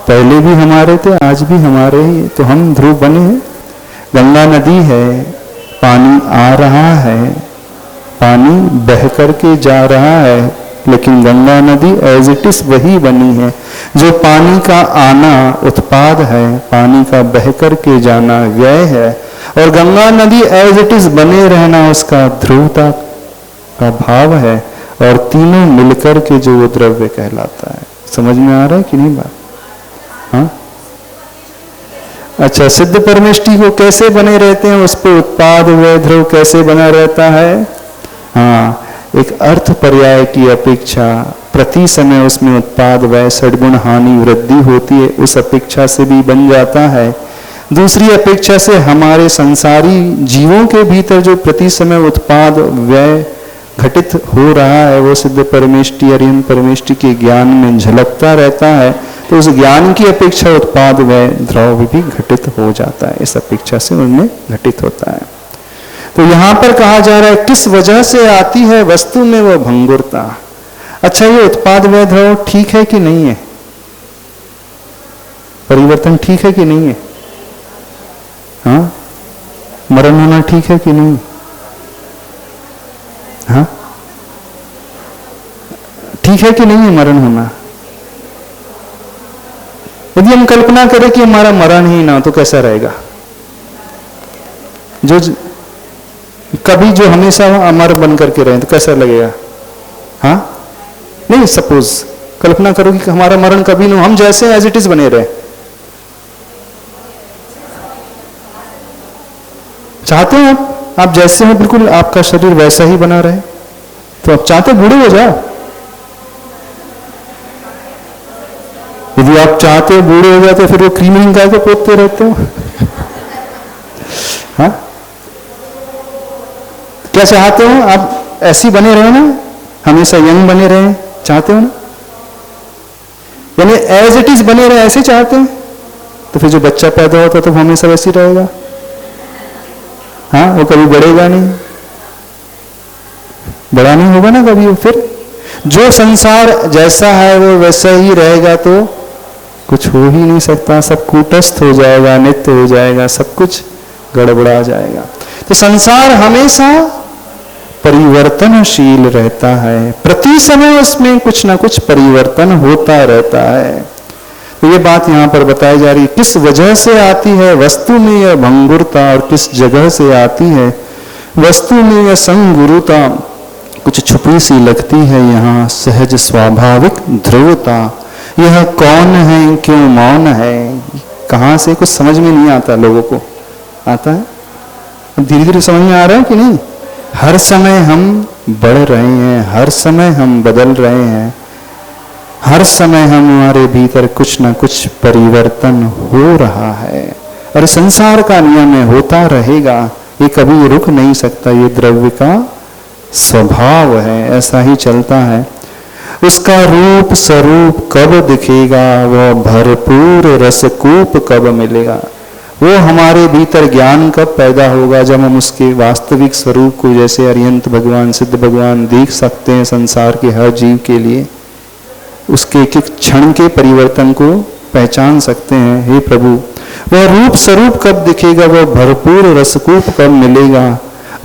पहले भी हमारे थे, आज भी हमारे ही, तो हम ध्रुव बने हैं। गंगा नदी है, पानी आ रहा है, पानी बह करके जा रहा है, लेकिन गंगा नदी एज इट इज वही बनी है। जो पानी का आना उत्पाद है, पानी का बह करके जाना व्यय है, और गंगा नदी एज इट इज बने रहना उसका ध्रुवता का भाव है। और तीनों मिलकर के जो वो द्रव्य कहलाता है। समझ में आ रहा है कि नहीं बात? हाँ, अच्छा, सिद्ध परमेष्टि को कैसे बने रहते हैं, उस पर उत्पाद व्यय ध्रुव कैसे बना रहता है? हाँ, एक अर्थ पर्याय की अपेक्षा प्रति समय उसमें उत्पाद व्यय सद्गुण हानि वृद्धि होती है, उस अपेक्षा से भी बन जाता है। दूसरी अपेक्षा से हमारे संसारी जीवों के भीतर जो प्रति समय उत्पाद व्यय घटित हो रहा है, वो सिद्ध परमेष्टि अरिहंत परमेष्टि के ज्ञान में झलकता रहता है। तो उस ज्ञान की अपेक्षा उत्पाद व्यय द्रव्य भी घटित हो जाता है, इस अपेक्षा से उनमें घटित होता है। तो यहां पर कहा जा रहा है किस वजह से आती है वस्तु में वह भंगुरता। अच्छा, ये उत्पाद व्यय द्रव्य ठीक है कि नहीं है? परिवर्तन ठीक है कि नहीं है? हाँ, मरण होना ठीक है कि नहीं? हाँ, ठीक है कि नहीं है मरण होना? यदि हम कल्पना करें कि हमारा मरण ही ना तो कैसा रहेगा? जो कभी जो हमेशा अमर बन करके रहे तो कैसा लगेगा? हाँ, नहीं, सपोज कल्पना करो कि हमारा मरण कभी ना, हम जैसे एज इट इज बने रहे। चाहते हैं आप जैसे हो बिल्कुल आपका शरीर वैसा ही बना रहे, तो आप चाहते बूढ़े हो जाओ? यदि आप चाहते हो बूढ़े हो जाते फिर वो क्रीम लगा के पोतते रहते हो। हाँ, क्या चाहते हो आप? ऐसे बने रहे ना, हमेशा यंग बने रहे, चाहते हो ना? यानी एज इट इज बने रहे, ऐसे चाहते हैं। तो फिर जो बच्चा पैदा होता है तो हमेशा वैसे ही रहेगा। हाँ, वो कभी बढ़ेगा नहीं, बड़ा नहीं होगा ना कभी वो। फिर जो संसार जैसा है वो वैसा ही रहेगा, तो कुछ हो ही नहीं सकता, सब कूटस्थ हो जाएगा, नित्य हो जाएगा, सब कुछ गड़बड़ा जाएगा। तो संसार हमेशा परिवर्तनशील रहता है, प्रति समय उसमें कुछ ना कुछ परिवर्तन होता रहता है। तो ये बात यहां पर बताई जा रही है, किस वजह से आती है वस्तु में यह भंगुरता और किस जगह से आती है वस्तु में यह संगुरुता। कुछ छुपी सी लगती है यहाँ सहज स्वाभाविक ध्रुवता। यह कौन है, क्यों मौन है, कहां से, कुछ समझ में नहीं आता। लोगों को आता है, धीरे धीरे समझ में आ रहा है कि नहीं? हर समय हम बढ़ रहे हैं, हर समय हम बदल रहे हैं, हर समय हमारे भीतर कुछ ना कुछ परिवर्तन हो रहा है, और संसार का नियम है, होता रहेगा, ये कभी रुक नहीं सकता। ये द्रव्य का स्वभाव है, ऐसा ही चलता है। उसका रूप स्वरूप कब दिखेगा, वह भरपूर रसकूप कब मिलेगा, वो हमारे भीतर ज्ञान कब पैदा होगा, जब हम उसके वास्तविक स्वरूप को, जैसे अरिहंत भगवान सिद्ध भगवान देख सकते हैं संसार के हर जीव के लिए, उसके एक एक क्षण के परिवर्तन को पहचान सकते हैं। हे प्रभु, वह रूप स्वरूप कब दिखेगा, वह भरपूर रसकूप कब मिलेगा,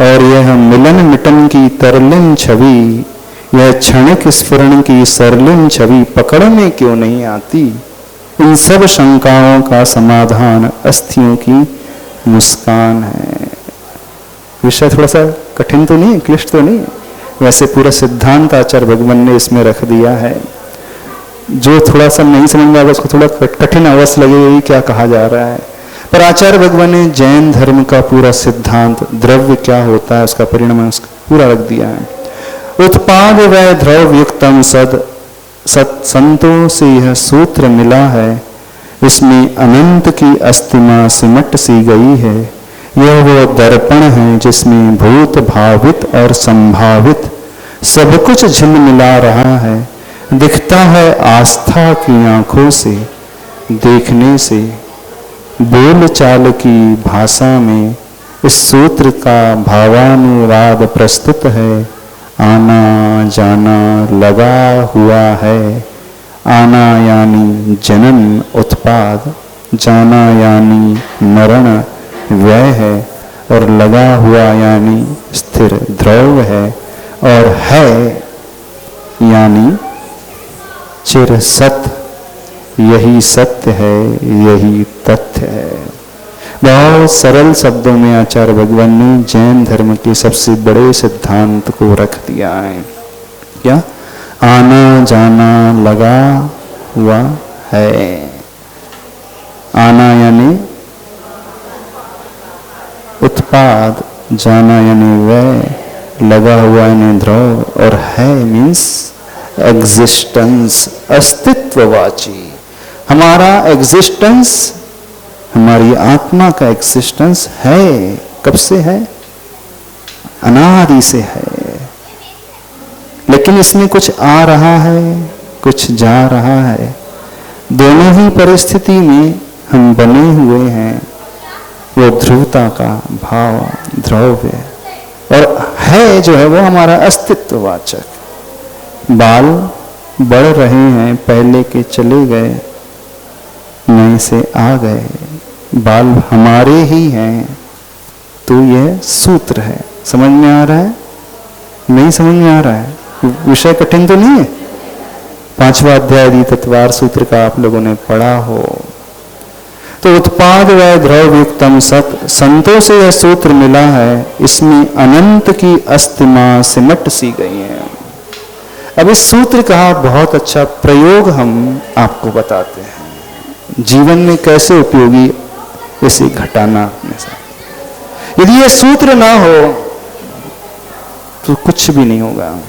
और यह मिलन मिटन की तरलिन छवि, यह क्षणिक स्फुरण की सरलिन छवि पकड़ में क्यों नहीं आती। इन सब शंकाओं का समाधान अस्थियों की मुस्कान है। विषय थोड़ा सा कठिन तो नहीं, क्लिष्ट तो नहीं, वैसे पूरा सिद्धांत आचार्य भगवान ने इसमें रख दिया है। जो थोड़ा सा नहीं समझ में आएगा उसको थोड़ा कठिन अवश्य लगेगा क्या कहा जा रहा है, पर आचार्य भगवान ने जैन धर्म का पूरा सिद्धांत, द्रव्य क्या होता है उसका परिणाम पूरा रख दिया है। उत्पाद व द्रव्य युक्तम सद सत संतों से यह सूत्र मिला है, इसमें अनंत की अस्तिमा सिमट सी गई है। यह वो दर्पण है जिसमें भूत भावित और संभावित सब कुछ झिलमिला रहा है। दिखता है आस्था की आंखों से, देखने से, बोल चाल की भाषा में इस सूत्र का भावानुवाद प्रस्तुत है। आना जाना लगा हुआ है। आना यानी जनन उत्पाद, जाना यानी मरण व्यय है, और लगा हुआ यानी स्थिर द्रव्य है, और है यानी चिर सत्य। यही सत्य है, यही तथ्य है। बहुत सरल शब्दों में आचार्य भगवान ने जैन धर्म के सबसे बड़े सिद्धांत को रख दिया है। क्या? आना जाना लगा हुआ है। आना यानी उत्पाद, जाना यानी वह, लगा हुआ यानी ध्रुव, और है मीन्स एग्जिस्टेंस, अस्तित्ववाची। हमारा एग्जिस्टेंस, हमारी आत्मा का एग्जिस्टेंस है। कब से है? अनादि से है। लेकिन इसमें कुछ आ रहा है, कुछ जा रहा है। दोनों ही परिस्थिति में हम बने हुए हैं। वो ध्रुवता का भाव, द्रव्य, और है जो है वो हमारा अस्तित्ववाचक। बाल बढ़ रहे हैं, पहले के चले गए, नए से आ गए। बाल हमारे ही हैं, तो यह सूत्र है। समझ में आ रहा है? नहीं समझ में आ रहा है? विषय कठिन तो नहीं है। 5वां अध्याय आदि तत्वार सूत्र का आप लोगों ने पढ़ा हो। तो उत्पाद व द्रव्य युक्तम सत, संतों से यह सूत्र मिला है, इसमें अनंत की अस्तिमा सिमट सी गई है। अब इस सूत्र का बहुत अच्छा प्रयोग हम आपको बताते हैं, जीवन में कैसे उपयोगी इसे घटाना अपने साथ। यदि यह सूत्र ना हो तो कुछ भी नहीं होगा।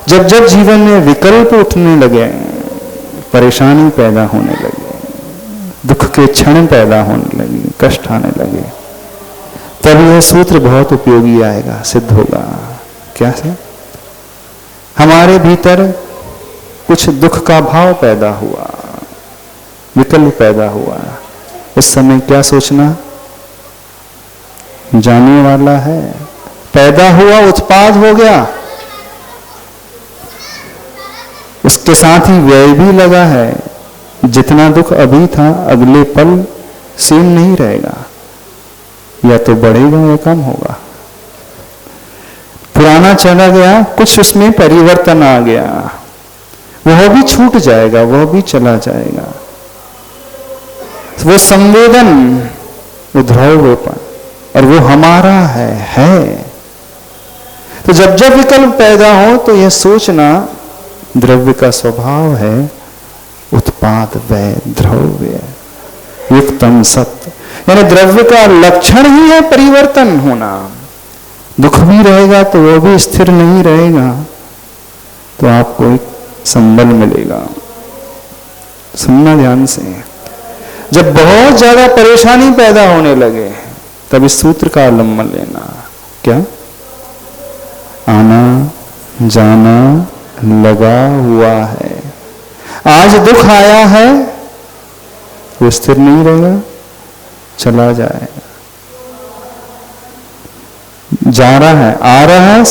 जब जब जीवन में विकल्प उठने लगे, परेशानी पैदा होने लगे, दुख के क्षण पैदा होने लगे, कष्ट आने लगे, तब यह सूत्र बहुत उपयोगी आएगा, सिद्ध होगा। क्या से? हमारे भीतर कुछ दुख का भाव पैदा हुआ, विकल्प पैदा हुआ, इस समय क्या सोचना? जाने वाला है। पैदा हुआ, उत्पाद हो गया, उसके साथ ही व्यय भी लगा है। जितना दुख अभी था अगले पल सेम नहीं रहेगा, या तो बढ़ेगा या कम होगा। पुराना चला गया, कुछ उसमें परिवर्तन आ गया, वह भी छूट जाएगा, वह भी चला जाएगा। वो संवेदन, वो ध्रुवपन, और वो हमारा है। तो जब जब विकल्प पैदा हो तो यह सोचना द्रव्य का स्वभाव है, उत्पाद वै द्रव्य युक्तम सत्य, यानी द्रव्य का लक्षण ही है परिवर्तन होना। दुख भी रहेगा तो वो भी स्थिर नहीं रहेगा, तो आपको एक संबल मिलेगा। सुनना ध्यान से। जब बहुत ज्यादा परेशानी पैदा होने लगे तब इस सूत्र का अवलंबन लेना। क्या? आना जाना लगा हुआ है। आज दुख आया है, वो स्थिर नहीं रहेगा, चला जाएगा। जा रहा है, आ रहा है,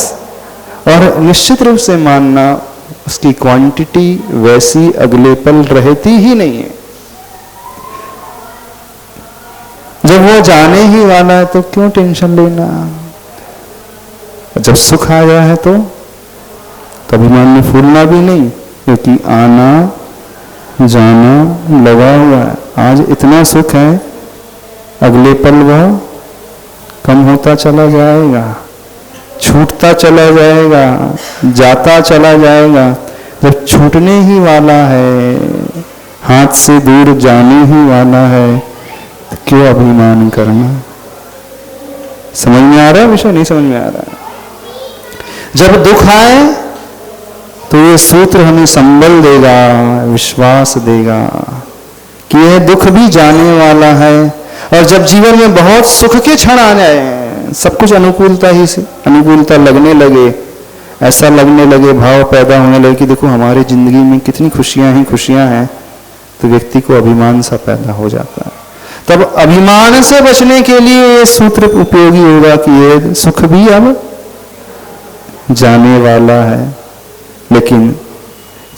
और निश्चित रूप से मानना उसकी क्वांटिटी वैसी अगले पल रहती ही नहीं है। जब वो जाने ही वाला है तो क्यों टेंशन लेना? जब सुख आ गया है तो अभिमान में फूलना भी नहीं, क्योंकि आना जाना लगा हुआ है। आज इतना सुख है अगले पल वह कम होता चला जाएगा, छूटता चला जाएगा, जाता चला जाएगा। जब छूटने ही वाला है, हाथ से दूर जाने ही वाला है, तो क्यों अभिमान करना? समझ में आ रहा है विषय? नहीं समझ में आ रहा है? जब दुख आए तो ये सूत्र हमें संबल देगा, विश्वास देगा कि यह दुख भी जाने वाला है। और जब जीवन में बहुत सुख के क्षण आ जाए, सब कुछ अनुकूलता ही से अनुकूलता लगने लगे, ऐसा लगने लगे, भाव पैदा होने लगे कि देखो हमारी जिंदगी में कितनी खुशियां ही खुशियां हैं, तो व्यक्ति को अभिमान सा पैदा हो जाता है। तब अभिमान से बचने के लिए ये सूत्र उपयोगी होगा कि ये सुख भी अब जाने वाला है, लेकिन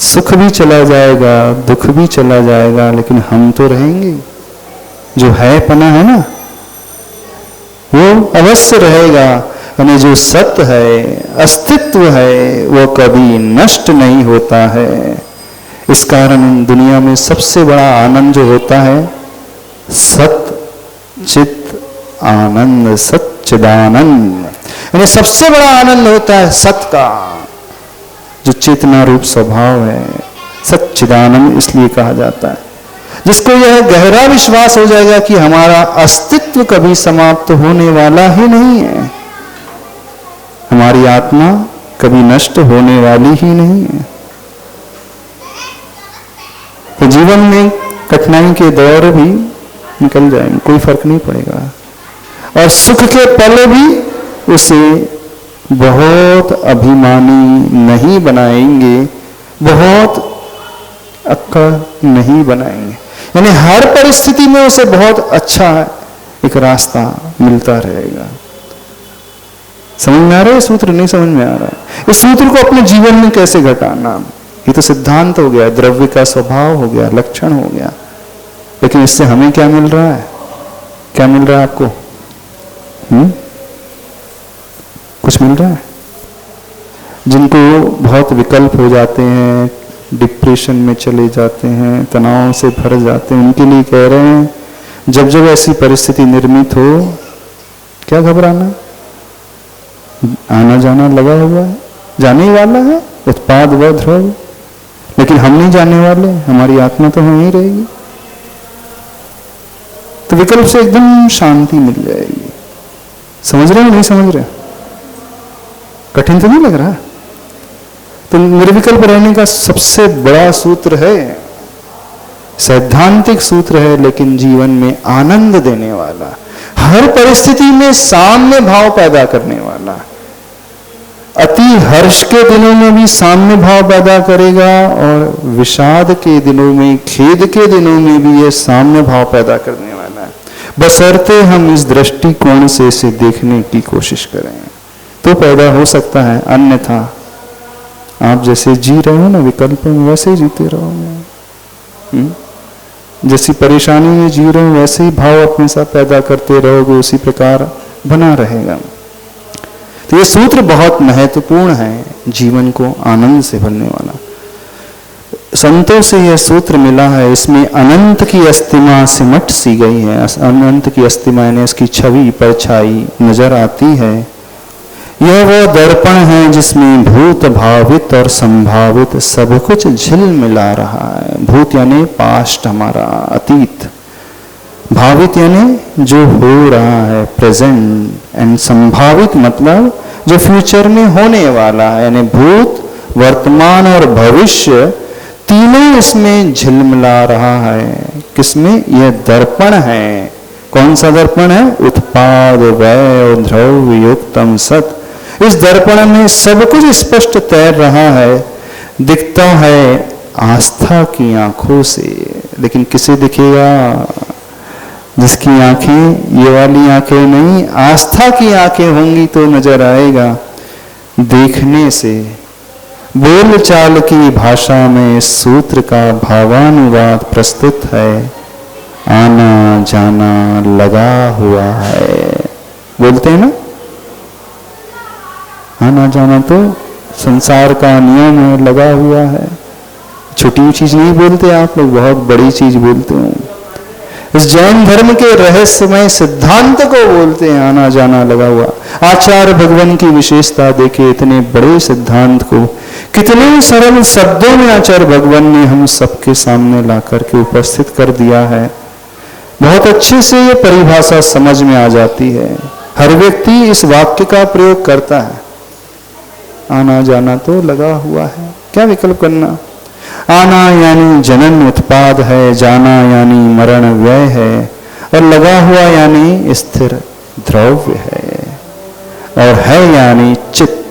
सुख भी चला जाएगा, दुख भी चला जाएगा, लेकिन हम तो रहेंगे। जो है पना है ना, वो अवश्य रहेगा। यानी जो सत्य है, अस्तित्व है, वो कभी नष्ट नहीं होता है। इस कारण दुनिया में सबसे बड़ा आनंद जो होता है, सत चित आनंद, सच्चिदानंद। यानी सबसे बड़ा आनंद होता है सत का, जो चेतना रूप स्वभाव है। सच्चिदानंद इसलिए कहा जाता है, जिसको यह गहरा विश्वास हो जाएगा कि हमारा अस्तित्व कभी समाप्त होने वाला ही नहीं है, हमारी आत्मा कभी नष्ट होने वाली ही नहीं है। तो जीवन में कठिनाई के दौर भी निकल जाएंगे, कोई फर्क नहीं पड़ेगा। और सुख के पल भी उसे बहुत अभिमानी नहीं बनाएंगे, बहुत अक्कड़ नहीं बनाएंगे। यानी हर परिस्थिति में उसे बहुत अच्छा एक रास्ता मिलता रहेगा। समझ में आ रहा है सूत्र? नहीं समझ में आ रहा है? इस सूत्र को अपने जीवन में कैसे घटाना, ये तो सिद्धांत हो गया, द्रव्य का स्वभाव हो गया, लक्षण हो गया। लेकिन इससे हमें क्या मिल रहा है? क्या मिल रहा है आपको? कुछ मिल रहा है? जिनको बहुत विकल्प हो जाते हैं, डिप्रेशन में चले जाते हैं, तनाव से भर जाते हैं, उनके लिए कह रहे हैं, जब जब ऐसी परिस्थिति निर्मित हो, क्या घबराना? आना जाना लगा हुआ है, जाने ही वाला है, उत्पाद व ध्रुव। लेकिन हम नहीं जाने वाले, हमारी आत्मा तो वहीं रहेगी। तो विकल्प से एकदम शांति मिल जाएगी। समझ रहे हो? नहीं समझ रहे? कठिन तो नहीं लग रहा? तो निर्विकल्प रहने का सबसे बड़ा सूत्र है, सैद्धांतिक सूत्र है, लेकिन जीवन में आनंद देने वाला, हर परिस्थिति में साम्य भाव पैदा करने वाला। अति हर्ष के दिनों में भी साम्य भाव पैदा करेगा, और विषाद के दिनों में, खेद के दिनों में भी ये साम्य भाव पैदा करने वाला है। बशर्ते हम इस दृष्टिकोण से इसे देखने की कोशिश करें तो पैदा हो सकता है, अन्यथा आप जैसे जी रहे हो ना विकल्प में, वैसे ही जीते रहोगे। जैसी परेशानी में जी रहे हो वैसे ही भाव अपने साथ पैदा करते रहोगे, उसी प्रकार बना रहेगा। तो ये सूत्र बहुत महत्वपूर्ण है, जीवन को आनंद से भरने वाला। संतों से यह सूत्र मिला है, इसमें अनंत की अस्तिमा सिमट सी गई है। अनंत की अस्तिमा यानी इसकी छवि परछाई नजर आती है। यह वह दर्पण है जिसमें भूत भावित और संभावित सब कुछ झिलमिला रहा है। भूत यानी पास्ट, हमारा अतीत, भावित यानी जो हो रहा है प्रेजेंट, एंड संभावित मतलब जो फ्यूचर में होने वाला है। यानी भूत, वर्तमान और भविष्य तीनों इसमें झिलमिला रहा है। किसमें? यह दर्पण है। कौन सा दर्पण है? उत्पाद वय द्रव्य युक्तम सत। इस दर्पण में सब कुछ स्पष्ट तैर रहा है, दिखता है आस्था की आंखों से। लेकिन किसे दिखेगा? जिसकी आंखें ये वाली आंखें नहीं, आस्था की आंखें होंगी तो नजर आएगा। देखने से, बोल चाल की भाषा में सूत्र का भावानुवाद प्रस्तुत है। आना जाना लगा हुआ है, बोलते हैं ना, आना जाना तो संसार का नियम है, लगा हुआ है। छोटी चीज नहीं बोलते आप लोग, बहुत बड़ी चीज बोलते हो। इस जैन धर्म के रहस्यमय सिद्धांत को बोलते हैं आना जाना लगा हुआ। आचार्य भगवान की विशेषता देखे, इतने बड़े सिद्धांत को कितने सरल शब्दों में आचार्य भगवान ने हम सबके सामने ला करके उपस्थित कर दिया है। बहुत अच्छे से ये परिभाषा समझ में आ जाती है। हर व्यक्ति इस वाक्य का प्रयोग करता है। आना जाना तो लगा हुआ है, क्या विकल्प करना। आना यानी जनन उत्पाद है, जाना यानी मरण व्यय है, और लगा हुआ यानी स्थिर द्रव्य है, और है यानी चित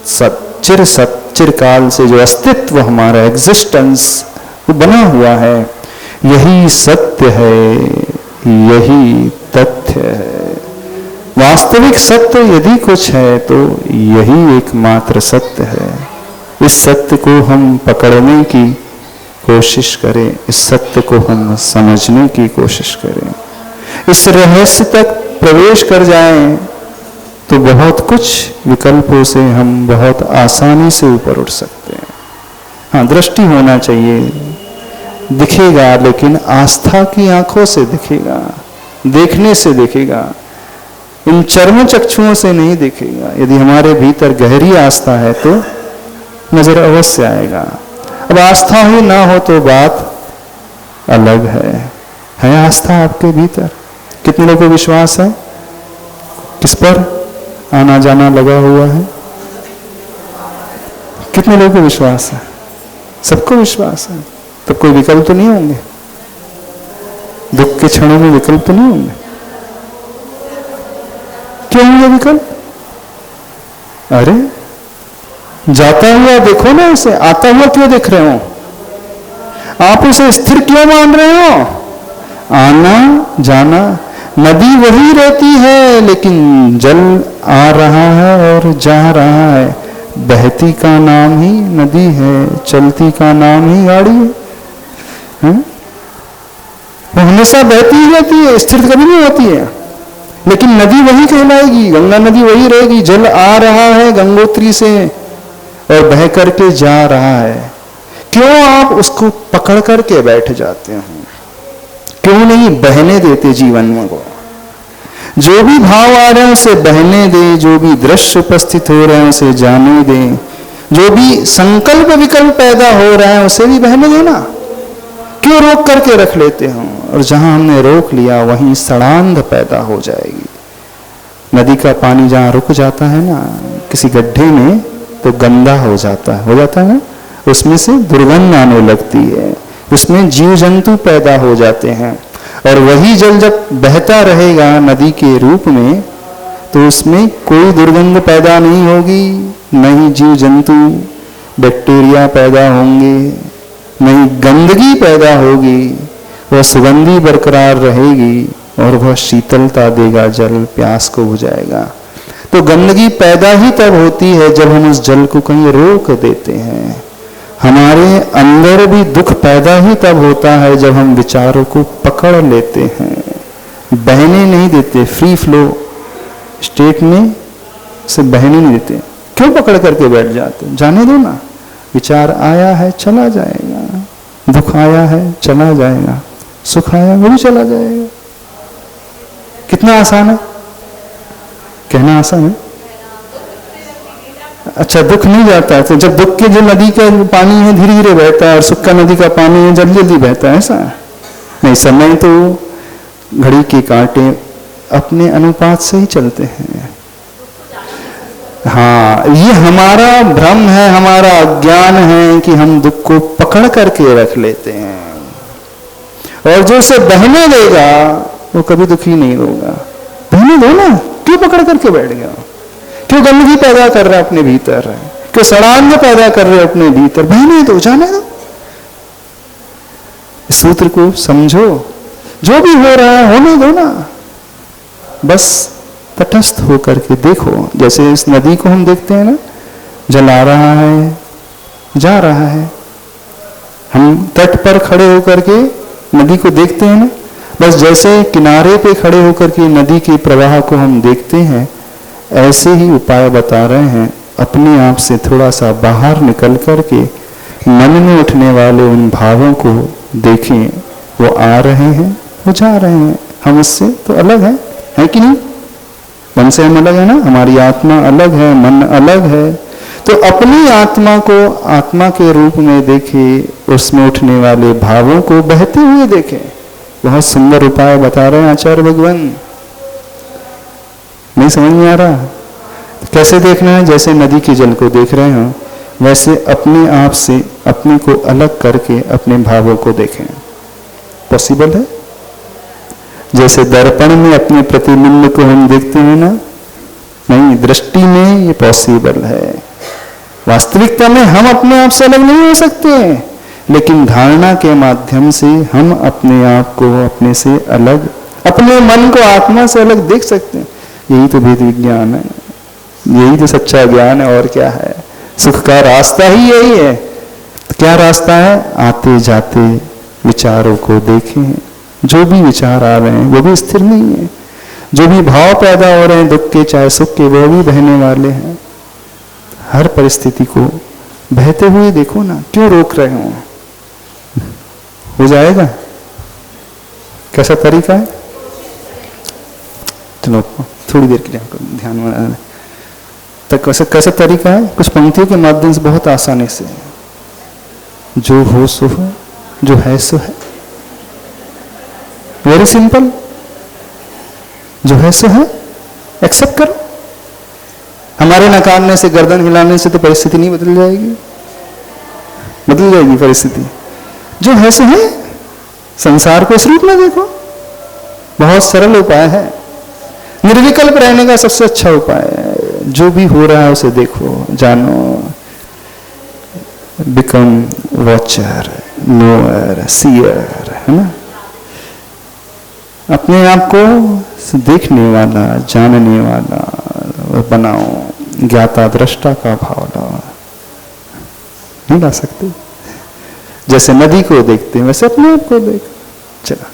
सत चिर सत चिरकाल से जो अस्तित्व हमारा एग्जिस्टेंस वो बना हुआ है। यही सत्य है, यही तथ्य है। वास्तविक सत्य यदि कुछ है तो यही एकमात्र सत्य है। इस सत्य को हम पकड़ने की कोशिश करें, इस सत्य को हम समझने की कोशिश करें, इस रहस्य तक प्रवेश कर जाएं तो बहुत कुछ विकल्पों से हम बहुत आसानी से ऊपर उठ सकते हैं। हाँ, दृष्टि होना चाहिए, दिखेगा, लेकिन आस्था की आंखों से दिखेगा, देखने से दिखेगा, इन चर्म चक्षुओं से नहीं दिखेगा। यदि हमारे भीतर गहरी आस्था है तो नजर अवश्य आएगा। अब आस्था ही ना हो तो बात अलग है आस्था आपके भीतर? कितने लोगों को विश्वास है? किस पर आना जाना लगा हुआ है? कितने लोगों को विश्वास है? सबको विश्वास है। तो कोई विकल्प तो नहीं होंगे? दुख के क्षणों में विकल्प तो नहीं होंगे? क्यों होंगे विकल्प? अरे जाता हुआ देखो ना उसे, आता हुआ क्यों देख रहे हो? आप उसे स्थिर क्यों मान रहे हो? आना जाना, नदी वही रहती है लेकिन जल आ रहा है और जा रहा है। बहती का नाम ही नदी है, चलती का नाम ही गाड़ी है। वो हमेशा बहती ही रहती है, स्थिर कभी नहीं होती है। लेकिन नदी वही कहलाएगी, गंगा नदी वही रहेगी। जल आ रहा है गंगोत्री से और बह करके जा रहा है। क्यों आप उसको पकड़ करके बैठ जाते हैं? क्यों नहीं बहने देते जीवन को? जो भी भाव आ रहे हैं उसे बहने दे, जो भी दृश्य उपस्थित हो रहे हैं उसे जाने दे, जो भी संकल्प विकल्प पैदा हो रहा है उसे भी बहने देना। क्यों रोक करके रख लेते हो? और जहां हमने रोक लिया वहीं सड़ांध पैदा हो जाएगी। नदी का पानी जहां रुक जाता है ना किसी गड्ढे में तो गंदा हो जाता है ना, उसमें से दुर्गंध आने लगती है, उसमें जीव जंतु पैदा हो जाते हैं। और वही जल जब बहता रहेगा नदी के रूप में तो उसमें कोई दुर्गंध पैदा नहीं होगी, नहीं जीव जंतु बैक्टीरिया पैदा होंगे, नहीं गंदगी पैदा होगी। वह सुगंधी बरकरार रहेगी और वह शीतलता देगा, जल प्यास को बुझाएगा। तो गंदगी पैदा ही तब होती है जब हम उस जल को कहीं रोक देते हैं। हमारे अंदर भी दुख पैदा ही तब होता है जब हम विचारों को पकड़ लेते हैं, बहने नहीं देते। फ्री फ्लो स्टेट में से बहने नहीं देते। क्यों पकड़ करके बैठ जाते? जाने दो ना, विचार आया है चला जाएगा, दुख आया है चला जाएगा, सुख आया वो भी चला जाएगा। कितना आसान है, कहना आसान है। अच्छा, दुख नहीं जाता है तो जब दुख के जो नदी का पानी है धीरे धीरे बहता है और सुख का नदी का पानी है जल्दी जल्दी बहता है, ऐसा नहीं। समय तो घड़ी के कांटे अपने अनुपात से ही चलते हैं। हाँ, ये हमारा भ्रम है, हमारा अज्ञान है कि हम दुख को पकड़ करके रख लेते हैं। और जो उसे बहने देगा वो कभी दुखी नहीं होगा। बहने दो ना, क्यों पकड़ करके बैठ गया? क्यों गंदगी पैदा कर रहे अपने भीतर? क्यों सड़ांध पैदा कर रहे अपने भीतर? बहने दो, जाने दो। इस सूत्र को समझो, जो भी हो रहा है होने दो ना, बस तटस्थ होकर के देखो। जैसे इस नदी को हम देखते हैं ना, जल आ रहा है जा रहा है, हम तट पर खड़े होकर के नदी को देखते हैं ना, बस जैसे किनारे पे खड़े होकर के नदी के प्रवाह को हम देखते हैं, ऐसे ही उपाय बता रहे हैं। अपने आप से थोड़ा सा बाहर निकल करके मन में उठने वाले उन भावों को देखें, वो आ रहे हैं वो जा रहे हैं, हम उससे तो अलग है कि नहीं? मन से हम अलग है ना, हमारी आत्मा अलग है, मन अलग है। तो अपनी आत्मा को आत्मा के रूप में देखे, उसमें उठने वाले भावों को बहते हुए देखे। बहुत सुंदर उपाय बता रहे हैं आचार्य भगवान। नहीं समझ में आ रहा? कैसे देखना है? जैसे नदी के जल को देख रहे हो, वैसे अपने आप से अपने को अलग करके अपने भावों को देखें। पॉसिबल है? जैसे दर्पण में अपने प्रतिबिंब को हम देखते हैं ना, नहीं, दृष्टि में ये पॉसिबल है। वास्तविकता में हम अपने आप से अलग नहीं हो सकते, लेकिन धारणा के माध्यम से हम अपने आप को अपने से अलग, अपने मन को आत्मा से अलग देख सकते हैं। यही तो वेद विज्ञान है, यही तो सच्चा ज्ञान है। और क्या है? सुख का रास्ता ही यही है। तो क्या रास्ता है? आते जाते विचारों को देखें। जो भी विचार आ रहे हैं वो भी स्थिर नहीं है। जो भी भाव पैदा हो रहे हैं, दुख के चाहे सुख के, वो भी बहने वाले हैं। हर परिस्थिति को बहते हुए देखो ना, क्यों रोक रहे हो? हो जाएगा। कैसा तरीका है? चलो थोड़ी देर के लिए ध्यान में तक कैसा तरीका है? कुछ पंक्तियों के माध्यम से बहुत आसानी से, जो हो सो हो, जो है सो है। Very simple. जो है सो है, एक्सेप्ट करो। हमारे नकारने से, गर्दन हिलाने से तो परिस्थिति नहीं बदल जाएगी। बदल जाएगी परिस्थिति। जो है सो है, संसार को इस रूप में देखो। बहुत सरल उपाय है। निर्विकल्प रहने का सबसे अच्छा उपाय है। जो भी हो रहा है उसे देखो, जानो। बिकम वॉचर, नोअर, सीयर, है ना? अपने आप को देखने वाला, जानने वाला बनाओ। ज्ञाता दृष्टा का भाव लाओ। नहीं ला सकते? जैसे नदी को देखते हैं वैसे अपने आप को देखो। चलो।